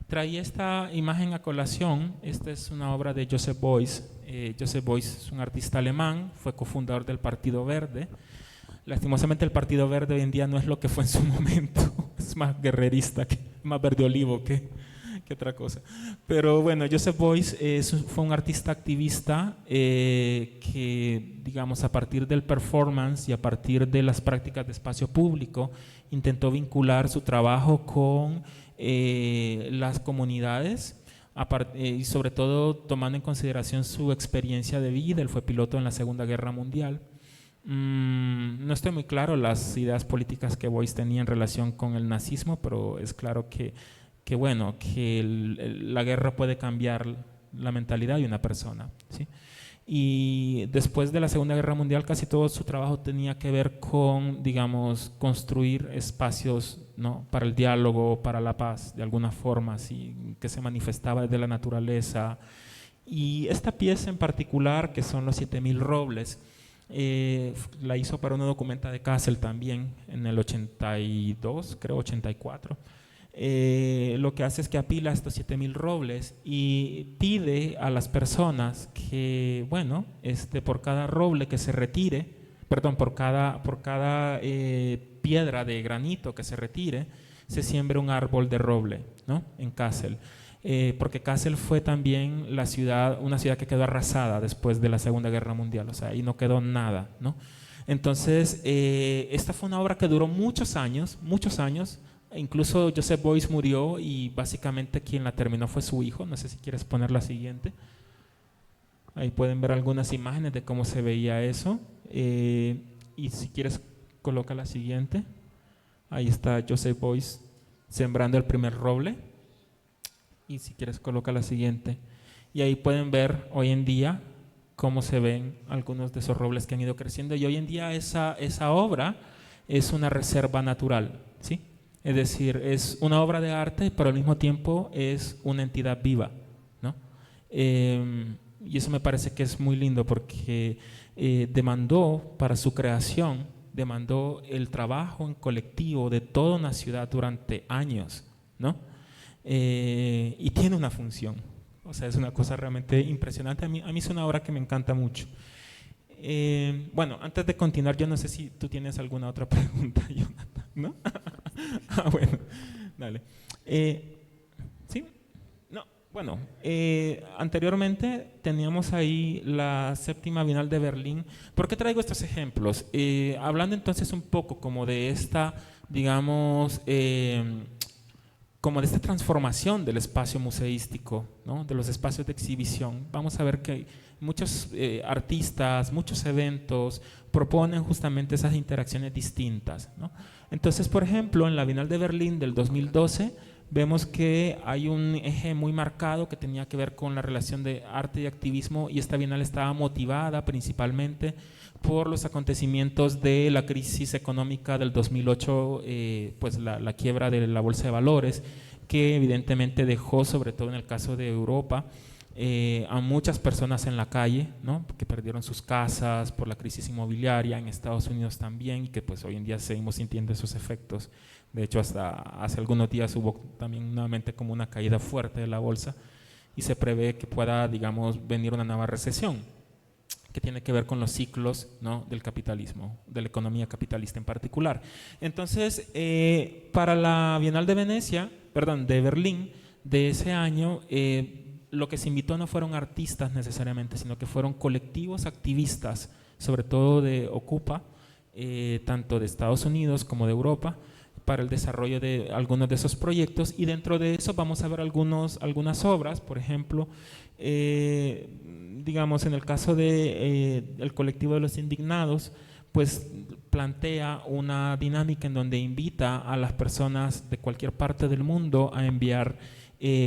Traí esta imagen a colación. Esta es una obra de Joseph Beuys. Joseph Beuys es un artista alemán, fue cofundador del Partido Verde. Lastimosamente el Partido Verde hoy en día no es lo que fue en su momento, es más guerrerista, más verde olivo que otra cosa. Pero bueno, Joseph Beuys fue un artista activista que, digamos, a partir del performance y a partir de las prácticas de espacio público, intentó vincular su trabajo con las comunidades, y sobre todo tomando en consideración su experiencia de vida. Él fue piloto en la Segunda Guerra Mundial. No estoy muy claro las ideas políticas que Beuys tenía en relación con el nazismo, pero es claro que bueno, que la guerra puede cambiar la mentalidad de una persona, ¿sí? Y después de la Segunda Guerra Mundial casi todo su trabajo tenía que ver con, digamos, construir espacios, ¿no?, para el diálogo, para la paz, de alguna forma, ¿sí?, que se manifestaba desde la naturaleza. Y esta pieza en particular, que son los 7000 robles, la hizo para una documenta de Kassel también en el 82, creo 84. Lo que hace es que apila estos 7000 robles y pide a las personas que, bueno, por cada roble que se retire, perdón, por cada piedra de granito que se retire, se siembre un árbol de roble, ¿no?, en Kassel. Porque Kassel fue también una ciudad que quedó arrasada después de la Segunda Guerra Mundial, o sea, ahí no quedó nada, ¿no? Entonces, esta fue una obra que duró muchos años, incluso Joseph Beuys murió y básicamente quien la terminó fue su hijo. No sé si quieres poner la siguiente. Ahí pueden ver algunas imágenes de cómo se veía eso. Y si quieres, coloca la siguiente. Ahí está Joseph Beuys sembrando el primer roble. Y si quieres, coloca la siguiente. Y ahí pueden ver hoy en día cómo se ven algunos de esos robles que han ido creciendo. Y hoy en día esa obra es una reserva natural, ¿sí? Es decir, es una obra de arte, pero al mismo tiempo es una entidad viva, ¿no? Y eso me parece que es muy lindo porque demandó para su creación, demandó el trabajo en colectivo de toda una ciudad durante años, ¿no? Y tiene una función, o sea, es una cosa realmente impresionante. A mí es una obra que me encanta mucho. Bueno, antes de continuar, yo no sé si tú tienes alguna otra pregunta, Jonathan, ¿no? Bueno, dale. ¿Sí? No, bueno, anteriormente teníamos ahí la séptima Bienal de Berlín. ¿Por qué traigo estos ejemplos? Hablando entonces un poco como de esta, digamos, como de esta transformación del espacio museístico, ¿no?, de los espacios de exhibición. Vamos a ver que muchos artistas, muchos eventos proponen justamente esas interacciones distintas, ¿no? Entonces, por ejemplo, en la Bienal de Berlín del 2012 vemos que hay un eje muy marcado que tenía que ver con la relación de arte y activismo, y esta Bienal estaba motivada principalmente por los acontecimientos de la crisis económica del 2008, pues la quiebra de la bolsa de valores, que evidentemente dejó, sobre todo en el caso de Europa, a muchas personas en la calle, ¿no?, que perdieron sus casas por la crisis inmobiliaria, en Estados Unidos también, y que pues hoy en día seguimos sintiendo esos efectos. De hecho, hasta hace algunos días hubo también nuevamente como una caída fuerte de la bolsa, y se prevé que pueda, digamos, venir una nueva recesión, que tiene que ver con los ciclos, ¿no?, del capitalismo, de la economía capitalista en particular. Entonces, para la Bienal de de Berlín de ese año, lo que se invitó no fueron artistas necesariamente, sino que fueron colectivos activistas, sobre todo de Ocupa, tanto de Estados Unidos como de Europa, para el desarrollo de algunos de esos proyectos, y dentro de eso vamos a ver algunas obras. Por ejemplo, digamos, en el caso del colectivo de los indignados, pues plantea una dinámica en donde invita a las personas de cualquier parte del mundo a enviar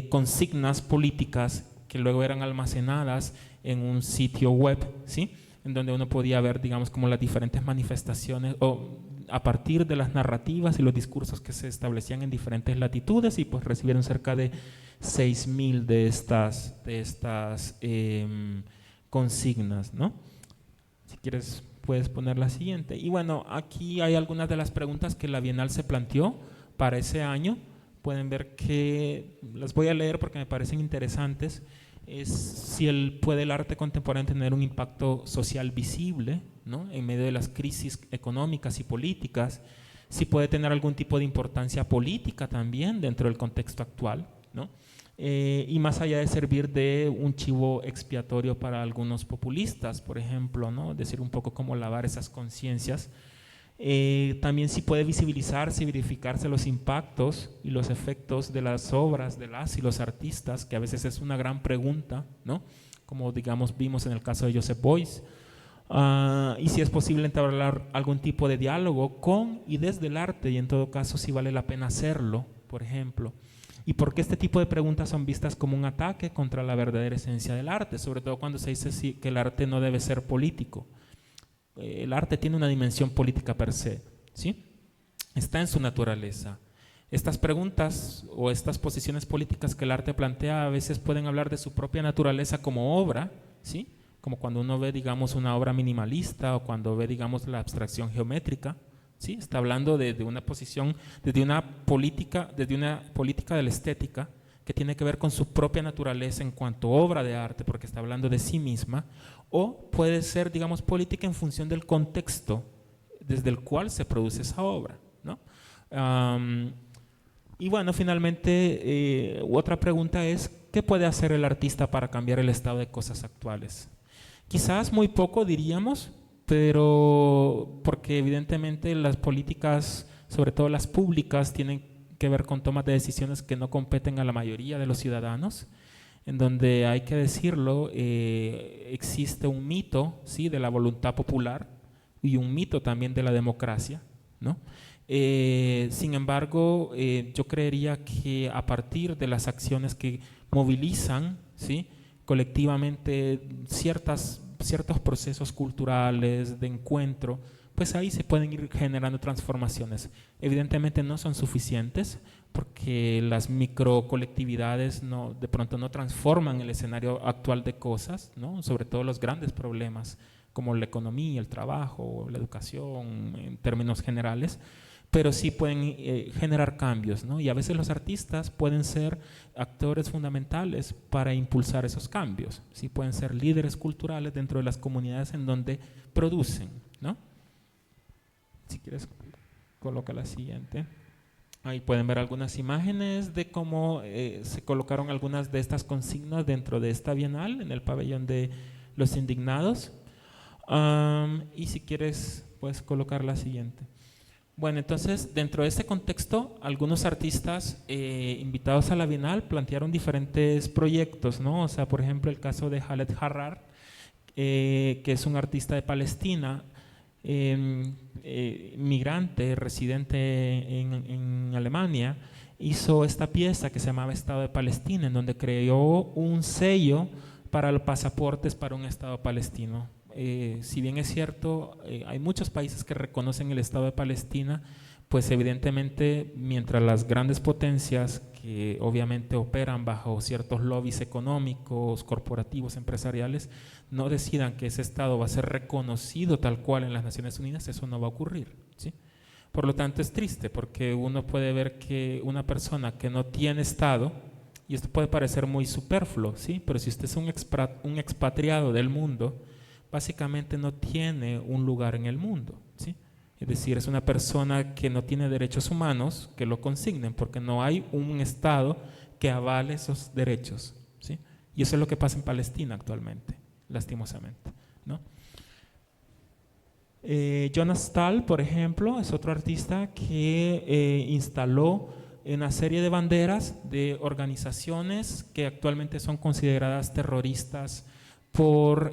consignas políticas que luego eran almacenadas en un sitio web, ¿sí? En donde uno podía ver, digamos, como las diferentes manifestaciones o a partir de las narrativas y los discursos que se establecían en diferentes latitudes, y pues recibieron cerca de 6.000 de estas consignas, ¿no? Si quieres puedes poner la siguiente. Y bueno, aquí hay algunas de las preguntas que la Bienal se planteó para ese año. Pueden ver que las voy a leer porque me parecen interesantes. Es si puede el arte contemporáneo tener un impacto social visible, ¿no? En medio de las crisis económicas y políticas, si puede tener algún tipo de importancia política también dentro del contexto actual, ¿no? Y más allá de servir de un chivo expiatorio para algunos populistas, por ejemplo, ¿no? Es decir, un poco como lavar esas conciencias. También sí puede visibilizarse y verificarse los impactos y los efectos de las obras de las y los artistas, que a veces es una gran pregunta, ¿no? Como digamos vimos en el caso de Joseph Beuys. Y si es posible entablar algún tipo de diálogo con y desde el arte, y en todo caso si vale la pena hacerlo, por ejemplo. Y por qué este tipo de preguntas son vistas como un ataque contra la verdadera esencia del arte, sobre todo cuando se dice que el arte no debe ser político. El arte tiene una dimensión política per se, ¿sí? Está en su naturaleza. Estas preguntas o estas posiciones políticas que el arte plantea a veces pueden hablar de su propia naturaleza como obra, ¿sí? Como cuando uno ve, digamos, una obra minimalista, o cuando ve, digamos, la abstracción geométrica, ¿sí? Está hablando de una posición, desde una política de la estética que tiene que ver con su propia naturaleza en cuanto obra de arte, porque está hablando de sí misma. O puede ser, digamos, política en función del contexto desde el cual se produce esa obra, ¿no? Y bueno, finalmente, otra pregunta es, ¿qué puede hacer el artista para cambiar el estado de cosas actuales? Quizás muy poco, diríamos, pero porque evidentemente las políticas, sobre todo las públicas, tienen que ver con tomas de decisiones que no competen a la mayoría de los ciudadanos, en donde hay que decirlo, existe un mito, ¿sí?, de la voluntad popular y un mito también de la democracia, ¿no? Sin embargo, yo creería que a partir de las acciones que movilizan, ¿sí?, colectivamente ciertos procesos culturales de encuentro, pues ahí se pueden ir generando transformaciones. Evidentemente no son suficientes, porque las microcolectividades de pronto no transforman el escenario actual de cosas, ¿no? Sobre todo los grandes problemas como la economía, el trabajo, la educación en términos generales, pero sí pueden generar cambios, ¿no? Y a veces los artistas pueden ser actores fundamentales para impulsar esos cambios, ¿sí? Pueden ser líderes culturales dentro de las comunidades en donde producen, ¿no? Si quieres, coloca la siguiente. Ahí pueden ver algunas imágenes de cómo se colocaron algunas de estas consignas dentro de esta bienal en el pabellón de los indignados. Y si quieres, puedes colocar la siguiente. Bueno, entonces, dentro de este contexto, algunos artistas invitados a la bienal plantearon diferentes proyectos, ¿no? O sea, por ejemplo, el caso de Khaled Harrar, que es un artista de Palestina, migrante, residente en Alemania, hizo esta pieza que se llamaba Estado de Palestina, en donde creó un sello para los pasaportes para un Estado palestino. Si bien es cierto, hay muchos países que reconocen el Estado de Palestina, pues evidentemente mientras las grandes potencias que obviamente operan bajo ciertos lobbies económicos, corporativos, empresariales, no decidan que ese Estado va a ser reconocido tal cual en las Naciones Unidas, eso no va a ocurrir, ¿sí? Por lo tanto es triste, porque uno puede ver que una persona que no tiene Estado, y esto puede parecer muy superfluo, ¿sí? Pero si usted es un expatriado del mundo, básicamente no tiene un lugar en el mundo, ¿sí? Es decir, es una persona que no tiene derechos humanos que lo consignen, porque no hay un Estado que avale esos derechos, ¿sí? Y eso es lo que pasa en Palestina actualmente, lastimosamente, ¿no? Jonas Stahl, por ejemplo, es otro artista que instaló una serie de banderas de organizaciones que actualmente son consideradas terroristas sobre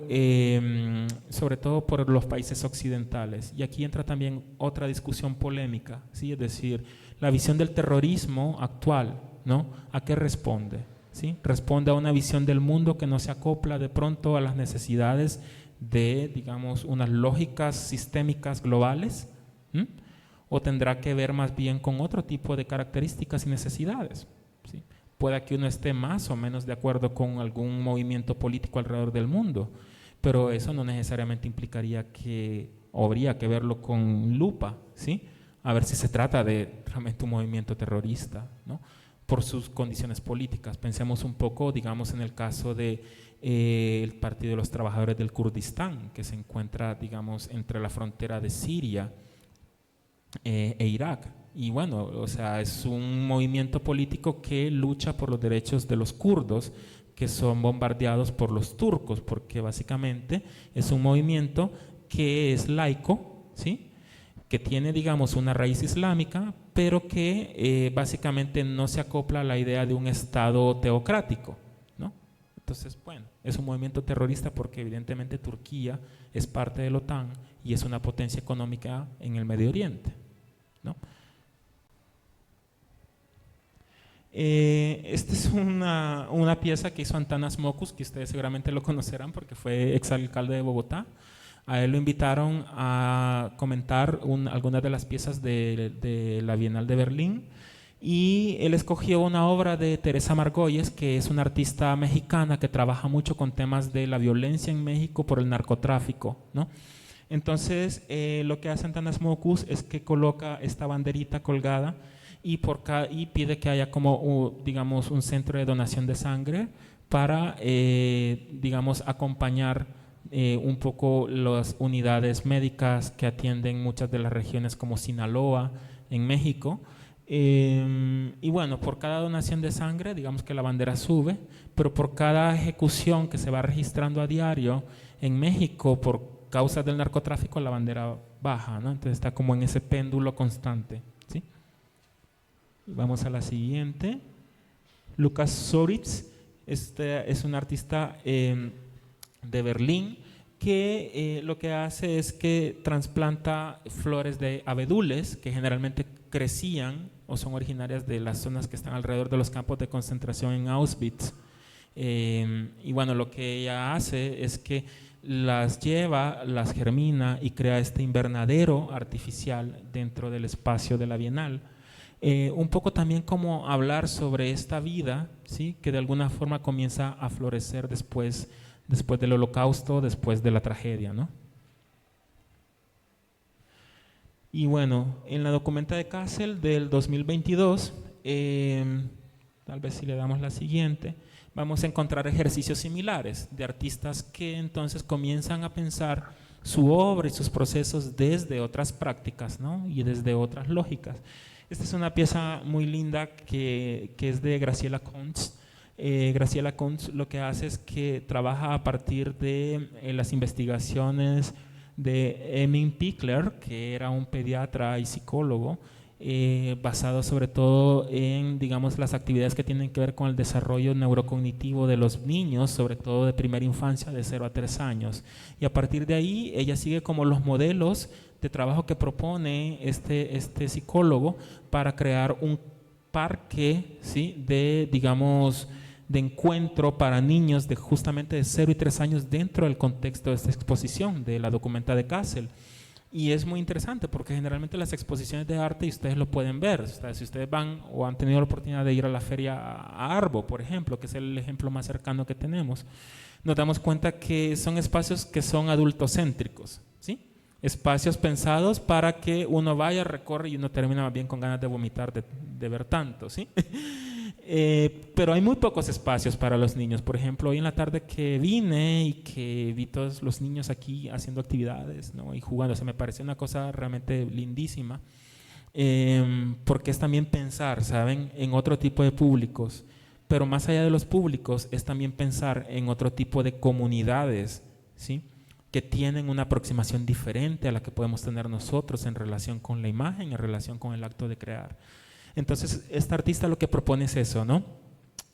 todo por los países occidentales. Y aquí entra también otra discusión polémica, ¿sí? Es decir, la visión del terrorismo actual, ¿no? ¿A qué responde? ¿Sí? Responde a una visión del mundo que no se acopla de pronto a las necesidades de, digamos, unas lógicas sistémicas globales, ¿m? O tendrá que ver más bien con otro tipo de características y necesidades, ¿sí? Pueda que uno esté más o menos de acuerdo con algún movimiento político alrededor del mundo, pero eso no necesariamente implicaría que habría que verlo con lupa, ¿sí? A ver si se trata de realmente un movimiento terrorista, ¿no? Por sus condiciones políticas. Pensemos un poco, digamos, en el caso de el Partido de los Trabajadores del Kurdistán, que se encuentra, digamos, entre la frontera de Siria e Irak. Y bueno, o sea, es un movimiento político que lucha por los derechos de los kurdos, que son bombardeados por los turcos, porque básicamente es un movimiento que es laico, ¿sí? Que tiene, digamos, una raíz islámica, pero que básicamente no se acopla a la idea de un Estado teocrático, ¿no? Entonces, bueno, es un movimiento terrorista porque evidentemente Turquía es parte de la OTAN y es una potencia económica en el Medio Oriente, ¿no? Esta es una pieza que hizo Antanas Mokus, que ustedes seguramente lo conocerán porque fue exalcalde de Bogotá. A él lo invitaron a comentar algunas de las piezas de la Bienal de Berlín y él escogió una obra de Teresa Margolles, que es una artista mexicana que trabaja mucho con temas de la violencia en México por el narcotráfico, ¿no? Entonces, lo que hace Antanas Mokus es que coloca esta banderita colgada y pide que haya como, digamos, un centro de donación de sangre para, digamos, acompañar un poco las unidades médicas que atienden muchas de las regiones como Sinaloa en México. Y bueno, por cada donación de sangre, digamos que la bandera sube, pero por cada ejecución que se va registrando a diario en México por causas del narcotráfico, la bandera baja, ¿no? Entonces está como en ese péndulo constante, ¿sí? Vamos a la siguiente. Lukas Soritz, este es un artista de Berlín que lo que hace es que trasplanta flores de abedules que generalmente crecían o son originarias de las zonas que están alrededor de los campos de concentración en Auschwitz. Y bueno, lo que ella hace es que las lleva, las germina y crea este invernadero artificial dentro del espacio de la Bienal. Un poco también como hablar sobre esta vida, ¿sí? Que de alguna forma comienza a florecer después del Holocausto, después de la tragedia, ¿no? Y bueno, en la documenta de Kassel del 2022, tal vez si le damos la siguiente, vamos a encontrar ejercicios similares de artistas que entonces comienzan a pensar su obra y sus procesos desde otras prácticas, ¿no? Y desde otras lógicas. Esta es una pieza muy linda que es de Graciela Kuntz. Graciela Kuntz lo que hace es que trabaja a partir de las investigaciones de Emin Pichler, que era un pediatra y psicólogo, basado sobre todo en, digamos, las actividades que tienen que ver con el desarrollo neurocognitivo de los niños, sobre todo de primera infancia, de 0 a 3 años. Y a partir de ahí, ella sigue como los modelos de trabajo que propone este psicólogo para crear un parque, ¿sí? De, digamos, de encuentro para niños de justamente de 0 y 3 años dentro del contexto de esta exposición de la documenta de Kassel. Y es muy interesante porque generalmente las exposiciones de arte, y ustedes lo pueden ver, o sea, si ustedes van o han tenido la oportunidad de ir a la feria a Arbo, por ejemplo, que es el ejemplo más cercano que tenemos, nos damos cuenta que son espacios que son adultocéntricos, ¿sí? Espacios pensados para que uno vaya, recorre y uno termina más bien con ganas de vomitar de ver tanto, ¿sí? Pero hay muy pocos espacios para los niños. Por ejemplo, hoy en la tarde que vine y que vi todos los niños aquí haciendo actividades, ¿no? Y jugando, se me pareció una cosa realmente lindísima, porque es también pensar, ¿saben?, en otro tipo de públicos, pero más allá de los públicos es también pensar en otro tipo de comunidades, ¿sí? que tienen una aproximación diferente a la que podemos tener nosotros en relación con la imagen, en relación con el acto de crear. Entonces, esta artista lo que propone es eso, ¿no?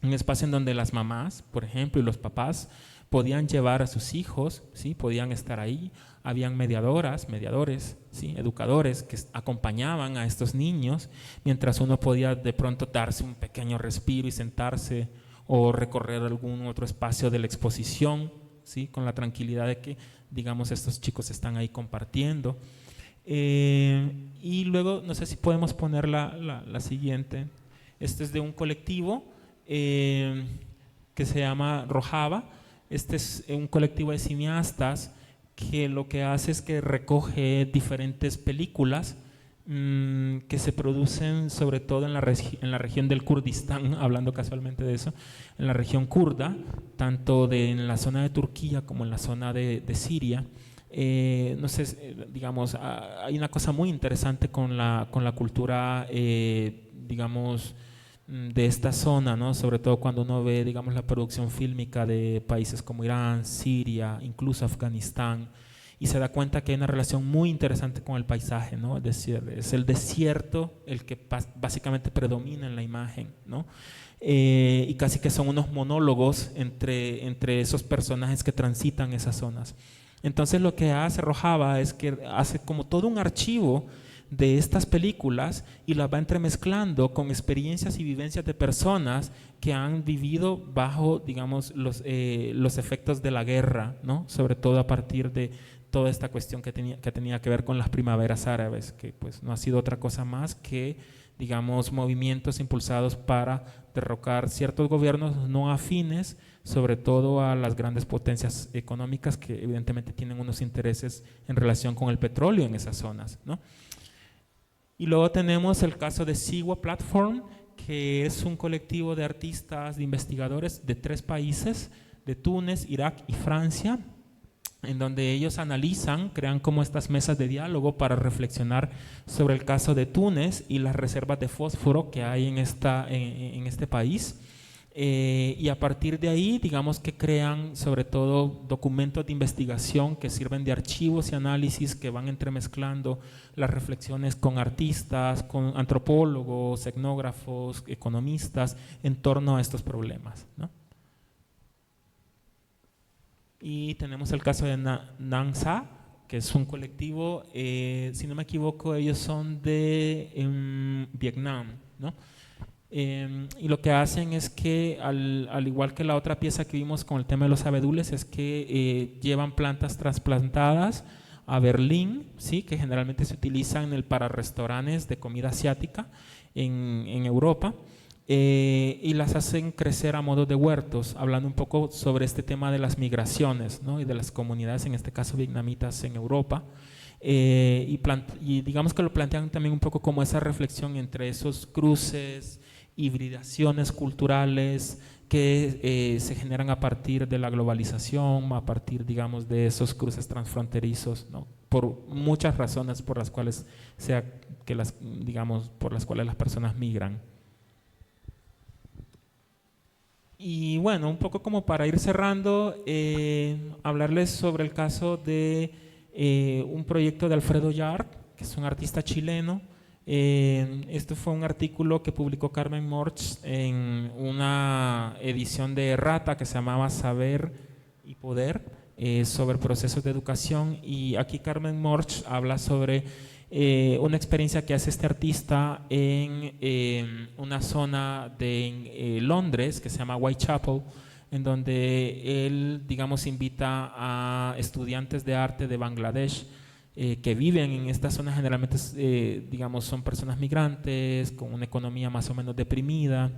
Un espacio en donde las mamás, por ejemplo, y los papás podían llevar a sus hijos, ¿sí? Podían estar ahí. Habían mediadoras, mediadores, ¿sí? Educadores que acompañaban a estos niños, mientras uno podía de pronto darse un pequeño respiro y sentarse o recorrer algún otro espacio de la exposición, ¿sí? Con la tranquilidad de que, digamos, estos chicos están ahí compartiendo. Y luego, no sé si podemos poner la siguiente. Este es de un colectivo que se llama Rojava. Este es un colectivo de cineastas que lo que hace es que recoge diferentes películas que se producen sobre todo en la región del Kurdistán, hablando casualmente de eso, en la región kurda, tanto en la zona de Turquía como en la zona de Siria. No sé, digamos, hay una cosa muy interesante con la cultura, digamos, de esta zona, ¿no? Sobre todo cuando uno ve, digamos, la producción fílmica de países como Irán, Siria, incluso Afganistán, y se da cuenta que hay una relación muy interesante con el paisaje, ¿no? Es decir, es el desierto el que básicamente predomina en la imagen, ¿no? Y casi que son unos monólogos entre esos personajes que transitan esas zonas. Entonces lo que hace Rojava es que hace como todo un archivo de estas películas y las va entremezclando con experiencias y vivencias de personas que han vivido bajo, digamos, los efectos de la guerra, ¿no? Sobre todo a partir de toda esta cuestión que tenía que ver con las primaveras árabes, que pues no ha sido otra cosa más que, digamos, movimientos impulsados para derrocar ciertos gobiernos no afines, sobre todo a las grandes potencias económicas que evidentemente tienen unos intereses en relación con el petróleo en esas zonas, ¿no? Y luego tenemos el caso de Siwa Platform, que es un colectivo de artistas, de investigadores de 3 países, de Túnez, Irak y Francia, en donde ellos analizan, crean como estas mesas de diálogo para reflexionar sobre el caso de Túnez y las reservas de fósforo que hay en este país. Y a partir de ahí, digamos que crean sobre todo documentos de investigación que sirven de archivos y análisis que van entremezclando las reflexiones con artistas, con antropólogos, etnógrafos, economistas en torno a estos problemas, ¿no? Y tenemos el caso de Nangsa, que es un colectivo, si no me equivoco, ellos son de Vietnam, ¿no? Y lo que hacen es que, al igual que la otra pieza que vimos con el tema de los abedules, es que llevan plantas trasplantadas a Berlín, ¿sí? Que generalmente se utilizan para restaurantes de comida asiática en Europa, y las hacen crecer a modo de huertos, hablando un poco sobre este tema de las migraciones, ¿no? Y de las comunidades, en este caso vietnamitas, en Europa. Y digamos que lo plantean también un poco como esa reflexión entre esos cruces, hibridaciones culturales que se generan a partir de la globalización, a partir, digamos, de esos cruces transfronterizos, ¿no? Por muchas razones por las cuales por las cuales las personas migran. Y bueno, un poco como para ir cerrando, hablarles sobre el caso de un proyecto de Alfredo Yard, que es un artista chileno. Esto fue un artículo que publicó Carmen Morch en una edición de Errata que se llamaba Saber y Poder, sobre procesos de educación. Y aquí Carmen Morch habla sobre una experiencia que hace este artista en una zona de Londres que se llama Whitechapel, en donde él, digamos, invita a estudiantes de arte de Bangladesh que viven en esta zona. Generalmente, digamos, son personas migrantes con una economía más o menos deprimida,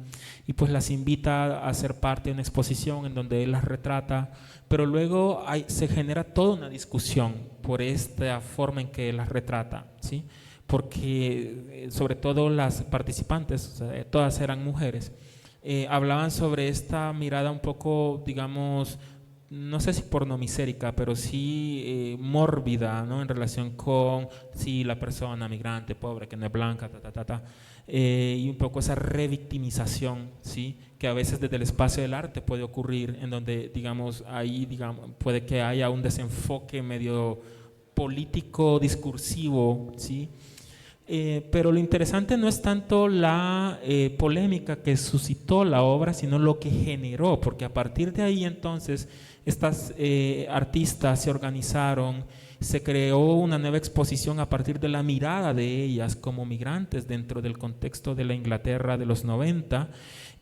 y pues las invita a ser parte de una exposición en donde él las retrata, pero luego se genera toda una discusión por esta forma en que él las retrata, ¿sí? Porque sobre todo las participantes, o sea, todas eran mujeres, hablaban sobre esta mirada un poco, digamos, no sé si pornomisérica, pero sí mórbida, ¿no? En relación con, sí, la persona migrante, pobre, que no es blanca, y un poco esa revictimización, ¿sí? Que a veces desde el espacio del arte puede ocurrir, en donde, digamos, ahí, digamos, puede que haya un desenfoque medio político, discursivo, ¿sí? Pero lo interesante no es tanto la polémica que suscitó la obra, sino lo que generó, porque a partir de ahí entonces estas artistas se organizaron, se creó una nueva exposición a partir de la mirada de ellas como migrantes dentro del contexto de la Inglaterra de los 90.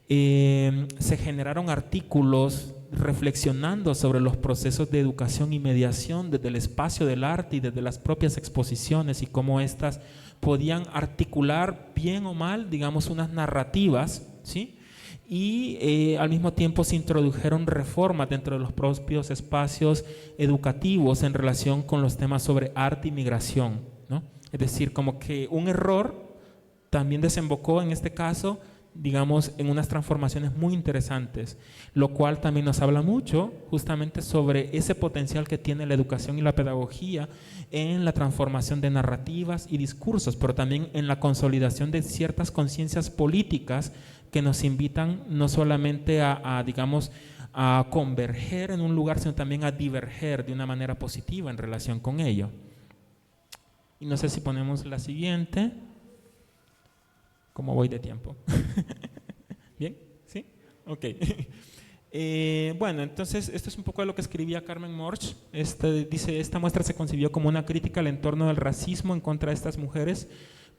Se generaron artículos reflexionando sobre los procesos de educación y mediación desde el espacio del arte y desde las propias exposiciones y cómo éstas podían articular bien o mal, digamos, unas narrativas, ¿sí? Y al mismo tiempo se introdujeron reformas dentro de los propios espacios educativos en relación con los temas sobre arte y migración, ¿no? Es decir, como que un error también desembocó en este caso, digamos, en unas transformaciones muy interesantes, lo cual también nos habla mucho justamente sobre ese potencial que tiene la educación y la pedagogía en la transformación de narrativas y discursos, pero también en la consolidación de ciertas conciencias políticas que nos invitan no solamente digamos, a converger en un lugar, sino también a diverger de una manera positiva en relación con ello. Y no sé si ponemos la siguiente. ¿Cómo voy de tiempo? ¿Bien? ¿Sí? Ok. Bueno, entonces esto es un poco de lo que escribía Carmen Morch. Dice, esta muestra se concibió como una crítica al entorno del racismo en contra de estas mujeres,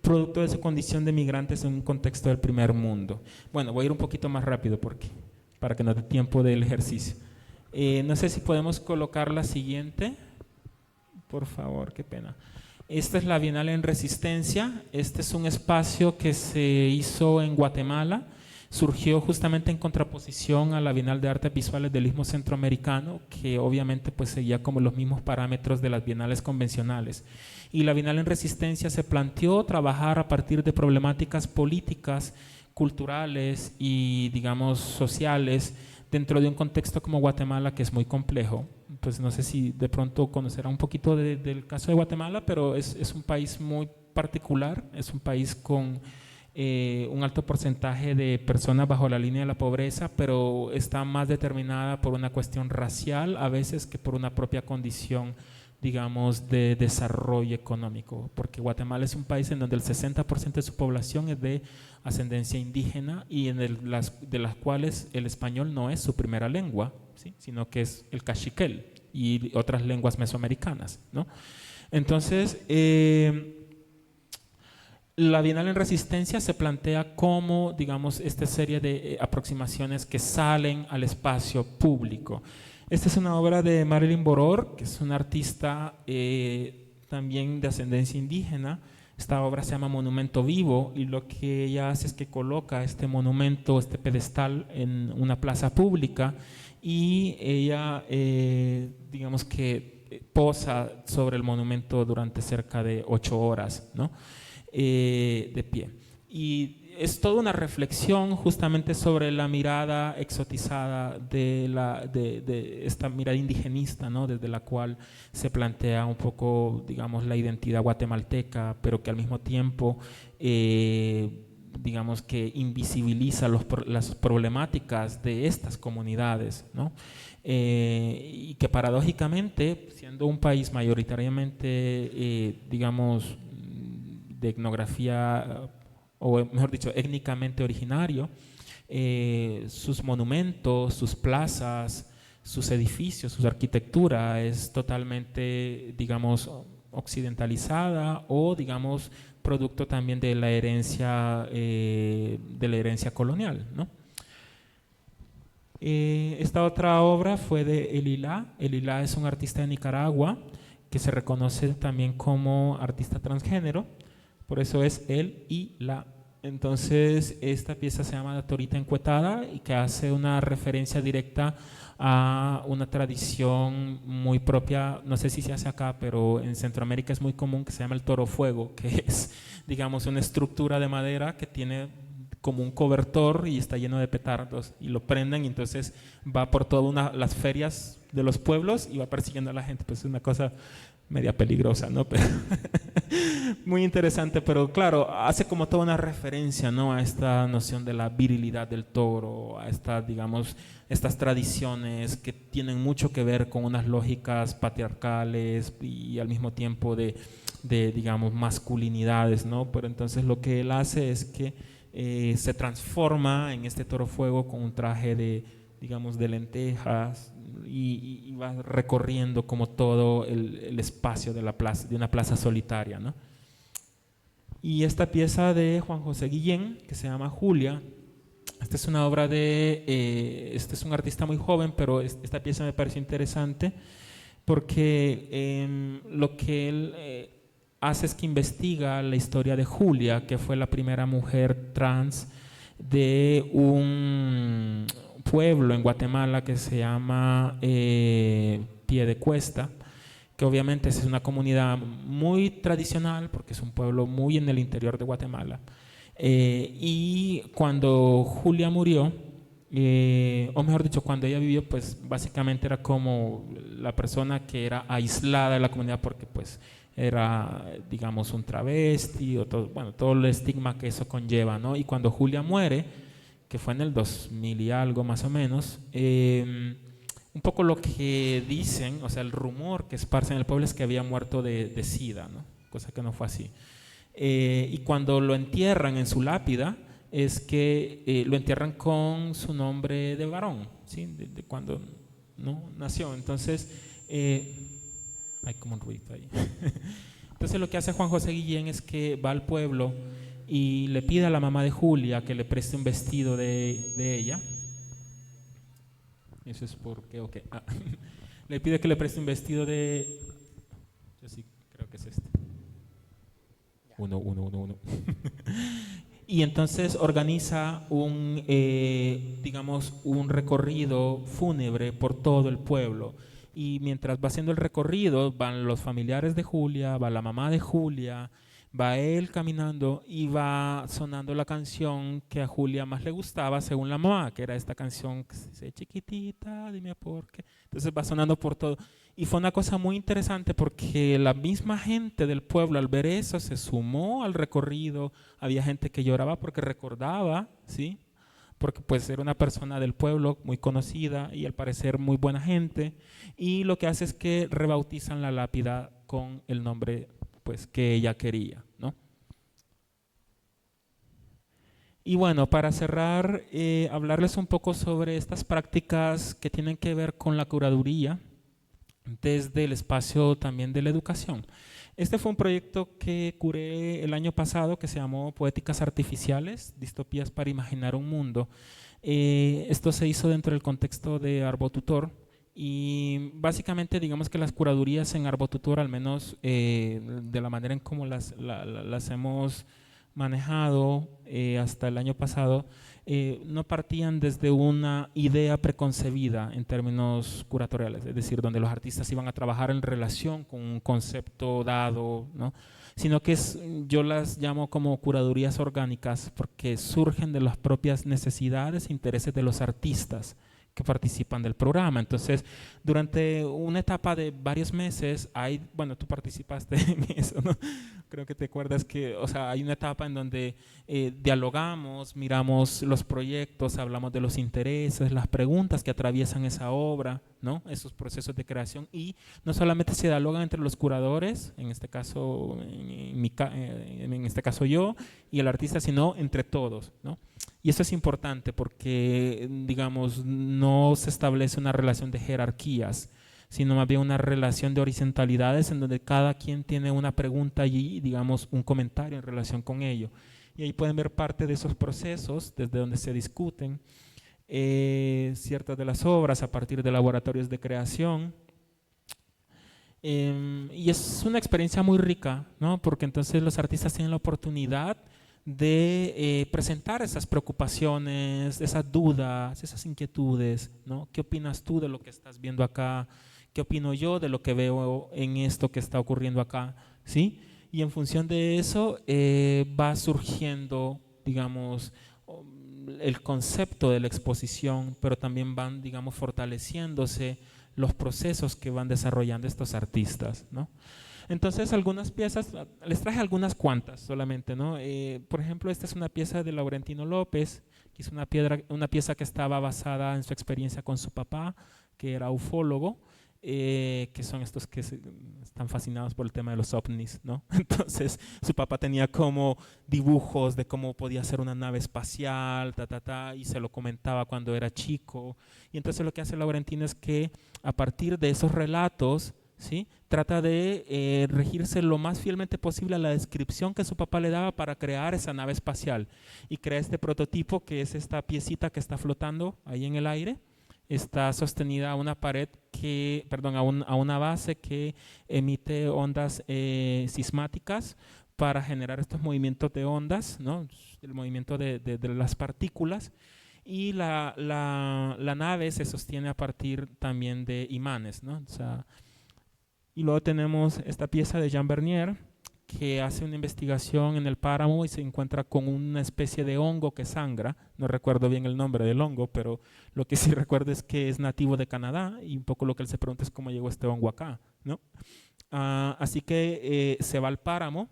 producto de su condición de migrantes en un contexto del primer mundo. Bueno, voy a ir un poquito más rápido para que nos dé tiempo del ejercicio. No sé si podemos colocar la siguiente. Por favor, qué pena. Esta es la Bienal en Resistencia. Este es un espacio que se hizo en Guatemala. Surgió justamente en contraposición a la Bienal de Artes Visuales del Istmo Centroamericano, que obviamente pues seguía como los mismos parámetros de las bienales convencionales. Y la Bienal en Resistencia se planteó trabajar a partir de problemáticas políticas, culturales y, digamos, sociales dentro de un contexto como Guatemala, que es muy complejo. Pues no sé si de pronto conocerá un poquito del caso de Guatemala, pero es un país muy particular, es un país con un alto porcentaje de personas bajo la línea de la pobreza, pero está más determinada por una cuestión racial a veces que por una propia condición, digamos, de desarrollo económico, porque Guatemala es un país en donde el 60% de su población es de ascendencia indígena y de las cuales el español no es su primera lengua, ¿sí? Sino que es el cachiquel y otras lenguas mesoamericanas, ¿no? Entonces, la Bienal en Resistencia se plantea como, digamos, esta serie de aproximaciones que salen al espacio público. Esta es una obra de Marilyn Boror, que es una artista también de ascendencia indígena. Esta obra se llama Monumento Vivo y lo que ella hace es que coloca este monumento, este pedestal en una plaza pública y ella, digamos que posa sobre el monumento durante cerca de 8 horas, ¿no? De pie. Y es toda una reflexión justamente sobre la mirada exotizada de esta mirada indigenista, ¿no? Desde la cual se plantea un poco, digamos, la identidad guatemalteca, pero que al mismo tiempo, digamos, que invisibiliza las problemáticas de estas comunidades, ¿no? Y que paradójicamente, siendo un país mayoritariamente, digamos, de etnografía, o mejor dicho, étnicamente originario, sus monumentos, sus plazas, sus edificios, su arquitectura es totalmente, digamos, occidentalizada o, digamos, producto también de la herencia colonial, ¿no? Esta otra obra fue de Elilá. Elilá es un artista de Nicaragua que se reconoce también como artista transgénero. Por eso es él y la. Entonces, esta pieza se llama La Torita Encuetada y que hace una referencia directa a una tradición muy propia, no sé si se hace acá, pero en Centroamérica es muy común, que se llama el toro fuego, que es, digamos, una estructura de madera que tiene como un cobertor y está lleno de petardos y lo prenden y entonces va por todas las ferias de los pueblos y va persiguiendo a la gente. Pues es una cosa media peligrosa, ¿no? Pero muy interesante, pero claro, hace como toda una referencia, ¿no? A esta noción de la virilidad del toro, a esta, digamos, estas tradiciones que tienen mucho que ver con unas lógicas patriarcales y al mismo tiempo de digamos, masculinidades, ¿no? Pero entonces lo que él hace es que se transforma en este toro fuego con un traje de, digamos, de lentejas y va recorriendo como todo el espacio de la plaza, de una plaza solitaria, ¿no? Y esta pieza de Juan José Guillén, que se llama Julia, esta es una obra de, este es un artista muy joven, pero esta pieza me pareció interesante porque lo que él hace es que investiga la historia de Julia, que fue la primera mujer trans de un pueblo en Guatemala que se llama Piedecuesta, que obviamente es una comunidad muy tradicional porque es un pueblo muy en el interior de Guatemala. Y cuando Julia murió, o mejor dicho, cuando ella vivió, pues básicamente era como la persona que era aislada de la comunidad porque pues era, digamos, un travesti o todo, bueno, todo el estigma que eso conlleva, ¿no? Y cuando Julia muere, que fue en el 2000 y algo más o menos, un poco lo que dicen, o sea, el rumor que esparce en el pueblo es que había muerto de SIDA, ¿no? Cosa que no fue así. Y cuando lo entierran en su lápida, es que lo entierran con su nombre de varón, ¿sí? De cuando no nació. Entonces, hay como un ruido ahí. Entonces lo que hace Juan José Guillén es que va al pueblo y le pide a la mamá de Julia que le preste un vestido de ella. Eso es porque, ok. Le pide que le preste un vestido de... Yo sí creo que es este. Uno. Y entonces organiza un, digamos, un recorrido fúnebre por todo el pueblo. Y mientras va haciendo el recorrido, van los familiares de Julia, va la mamá de Julia, va él caminando y va sonando la canción que a Julia más le gustaba según la mamá, que era esta canción que dice, chiquitita, dime por qué. Entonces va sonando por todo. Y fue una cosa muy interesante porque la misma gente del pueblo al ver eso se sumó al recorrido. Había gente que lloraba porque recordaba, ¿sí? Porque pues era una persona del pueblo muy conocida y al parecer muy buena gente. Y lo que hace es que rebautizan la lápida con el nombre pues que ella quería, ¿no? Y bueno, para cerrar, hablarles un poco sobre estas prácticas que tienen que ver con la curaduría desde el espacio también de la educación. Este fue un proyecto que curé el año pasado que se llamó Poéticas Artificiales, Distopías para Imaginar un Mundo. Esto se hizo dentro del contexto de Arbotutor y básicamente digamos que las curadurías en Arbotutor, al menos de la manera en cómo las hemos manejado hasta el año pasado, no partían desde una idea preconcebida en términos curatoriales, es decir, donde los artistas iban a trabajar en relación con un concepto dado, ¿no? Sino que yo las llamo como curadurías orgánicas porque surgen de las propias necesidades e intereses de los artistas que participan del programa. Entonces, durante una etapa de varios meses, bueno, tú participaste en eso, ¿no? Creo que te acuerdas que, o sea, hay una etapa en donde dialogamos, miramos los proyectos, hablamos de los intereses, las preguntas que atraviesan esa obra, ¿no? Esos procesos de creación, y no solamente se dialogan entre los curadores, en este caso, en este caso yo y el artista, sino entre todos, ¿no? Y eso es importante porque, digamos, no se establece una relación de jerarquías, sino más bien una relación de horizontalidades en donde cada quien tiene una pregunta y, digamos, un comentario en relación con ello. Y ahí pueden ver parte de esos procesos desde donde se discuten ciertas de las obras a partir de laboratorios de creación. Y es una experiencia muy rica, ¿no? Porque entonces los artistas tienen la oportunidad de presentar esas preocupaciones, esas dudas, esas inquietudes, ¿no? ¿Qué opinas tú de lo que estás viendo acá? ¿Qué opino yo de lo que veo en esto que está ocurriendo acá? ¿Sí? Y en función de eso va surgiendo, digamos, el concepto de la exposición, pero también van, digamos, fortaleciéndose los procesos que van desarrollando estos artistas, ¿no? Entonces, algunas piezas, les traje algunas cuantas solamente, ¿no? Por ejemplo, esta es una pieza de Laurentino López, que es una pieza que estaba basada en su experiencia con su papá, que era ufólogo, que son estos que están fascinados por el tema de los ovnis, ¿no? Entonces, su papá tenía como dibujos de cómo podía ser una nave espacial, y se lo comentaba cuando era chico. Y entonces lo que hace Laurentino es que a partir de esos relatos, ¿sí?, trata de regirse lo más fielmente posible a la descripción que su papá le daba para crear esa nave espacial. Y crea este prototipo que es esta piecita que está flotando ahí en el aire. Está sostenida a una pared a una base que emite ondas sismáticas para generar estos movimientos de ondas, ¿no?, el movimiento de las partículas. Y la nave se sostiene a partir también de imanes, ¿no? O sea, y luego tenemos esta pieza de Jean Bernier, que hace una investigación en el páramo y se encuentra con una especie de hongo que sangra. No recuerdo bien el nombre del hongo, pero lo que sí recuerdo es que es nativo de Canadá, y un poco lo que él se pregunta es cómo llegó este hongo acá, ¿no? Así que se va al páramo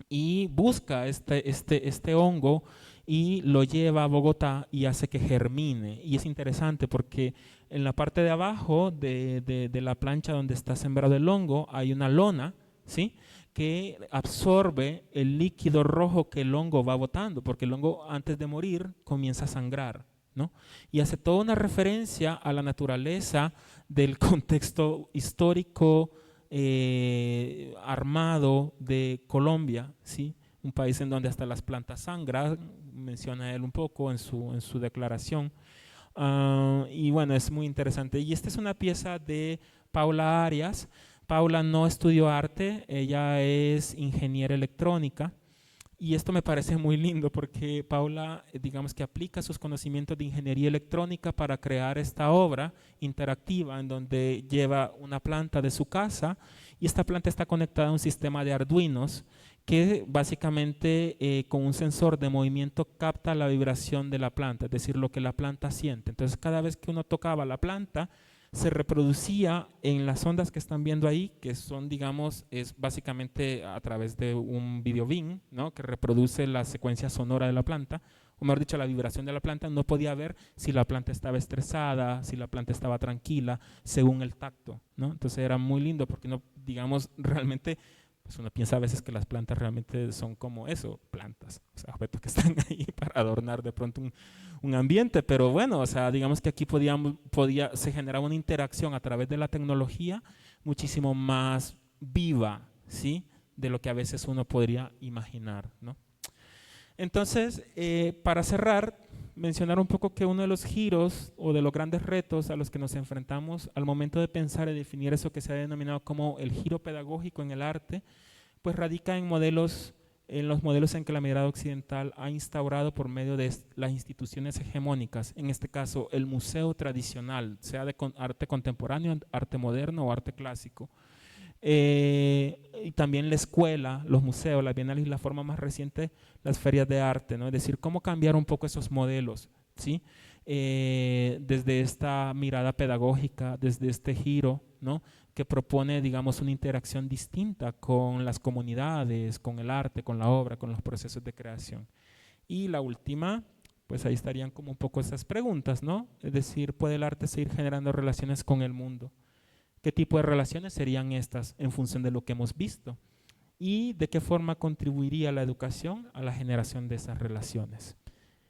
y busca este hongo y lo lleva a Bogotá y hace que germine. Y es interesante porque en la parte de abajo de la plancha donde está sembrado el hongo hay una lona, ¿sí?, que absorbe el líquido rojo que el hongo va botando, porque el hongo antes de morir comienza a sangrar, ¿no? Y hace toda una referencia a la naturaleza del contexto histórico armado de Colombia, ¿sí?, un país en donde hasta las plantas sangran, menciona él un poco en su declaración. Y bueno, es muy interesante. Y esta es una pieza de Paula Arias. Paula no estudió arte, ella es ingeniera electrónica, y esto me parece muy lindo porque Paula, digamos que aplica sus conocimientos de ingeniería electrónica para crear esta obra interactiva en donde lleva una planta de su casa, y esta planta está conectada a un sistema de Arduinos que básicamente con un sensor de movimiento capta la vibración de la planta, es decir, lo que la planta siente. Entonces, cada vez que uno tocaba la planta, se reproducía en las ondas que están viendo ahí, que son, digamos, es básicamente a través de un video beam, ¿no?, que reproduce la secuencia sonora de la planta, o mejor dicho, la vibración de la planta. No podía ver si la planta estaba estresada, si la planta estaba tranquila, según el tacto, ¿no? Entonces era muy lindo porque no, digamos, realmente, pues uno piensa a veces que las plantas realmente son como eso, plantas, o sea, objetos que están ahí para adornar de pronto un ambiente, pero bueno, o sea, digamos que aquí se generaba una interacción a través de la tecnología muchísimo más viva, ¿sí?, de lo que a veces uno podría imaginar, ¿no? Entonces, para cerrar, mencionar un poco que uno de los giros o de los grandes retos a los que nos enfrentamos al momento de pensar y definir eso que se ha denominado como el giro pedagógico en el arte, pues radica en los modelos en que la mirada occidental ha instaurado por medio de las instituciones hegemónicas, en este caso el museo tradicional, sea de arte contemporáneo, arte moderno o arte clásico. Y también la escuela, los museos, las bienales y la forma más reciente, las ferias de arte, ¿no? Es decir, cómo cambiar un poco esos modelos, ¿sí? Desde esta mirada pedagógica, desde este giro, ¿no?, que propone, digamos, una interacción distinta con las comunidades, con el arte, con la obra, con los procesos de creación. Y la última, pues ahí estarían como un poco esas preguntas, ¿no? Es decir, ¿puede el arte seguir generando relaciones con el mundo? ¿Qué tipo de relaciones serían estas en función de lo que hemos visto? ¿Y de qué forma contribuiría la educación a la generación de esas relaciones?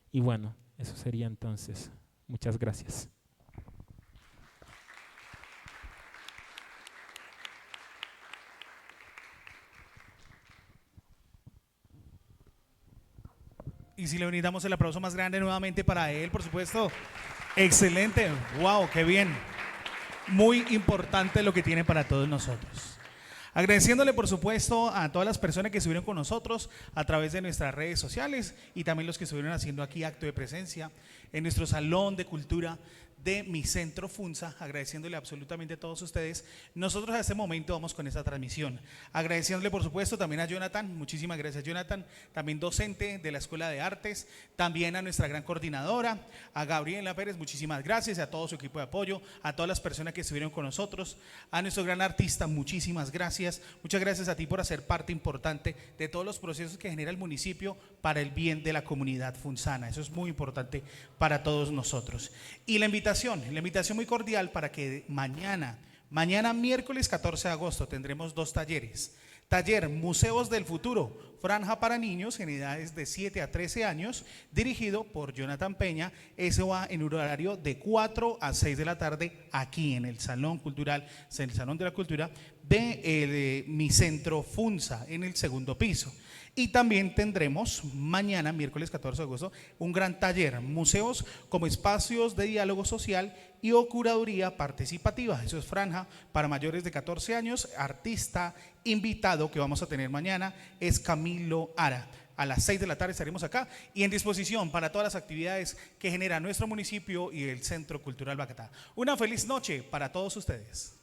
Y bueno, eso sería entonces. Muchas gracias. Y si le brindamos el aplauso más grande nuevamente para él, por supuesto. Excelente. Wow, qué bien. Muy importante lo que tiene para todos nosotros. Agradeciéndole, por supuesto, a todas las personas que estuvieron con nosotros a través de nuestras redes sociales y también los que estuvieron haciendo aquí acto de presencia en nuestro Salón de Cultura de Mi Centro Funza, agradeciéndole absolutamente a todos ustedes. Nosotros a este momento vamos con esta transmisión, agradeciéndole por supuesto también a Jonathan, muchísimas gracias Jonathan, también docente de la Escuela de Artes, también a nuestra gran coordinadora, a Gabriela Pérez, muchísimas gracias, a todo su equipo de apoyo, a todas las personas que estuvieron con nosotros, a nuestro gran artista, muchísimas gracias, muchas gracias a ti por hacer parte importante de todos los procesos que genera el municipio para el bien de la comunidad funzana, eso es muy importante para todos nosotros. Y la invitación muy cordial para que mañana miércoles 14 de agosto tendremos 2 talleres. Taller Museos del Futuro, franja para niños en edades de 7 a 13 años, dirigido por Jonathan Peña. Eso va en un horario de 4 a 6 de la tarde aquí en el Salón Cultural, en el Salón de la Cultura de Mi Centro Funza, en el segundo piso. Y también tendremos mañana, miércoles 14 de agosto, un gran taller, museos como espacios de diálogo social y o curaduría participativa. Eso es franja para mayores de 14 años. Artista invitado que vamos a tener mañana es Camilo Ara. A las 6 de la tarde estaremos acá y en disposición para todas las actividades que genera nuestro municipio y el Centro Cultural Bacatá. Una feliz noche para todos ustedes.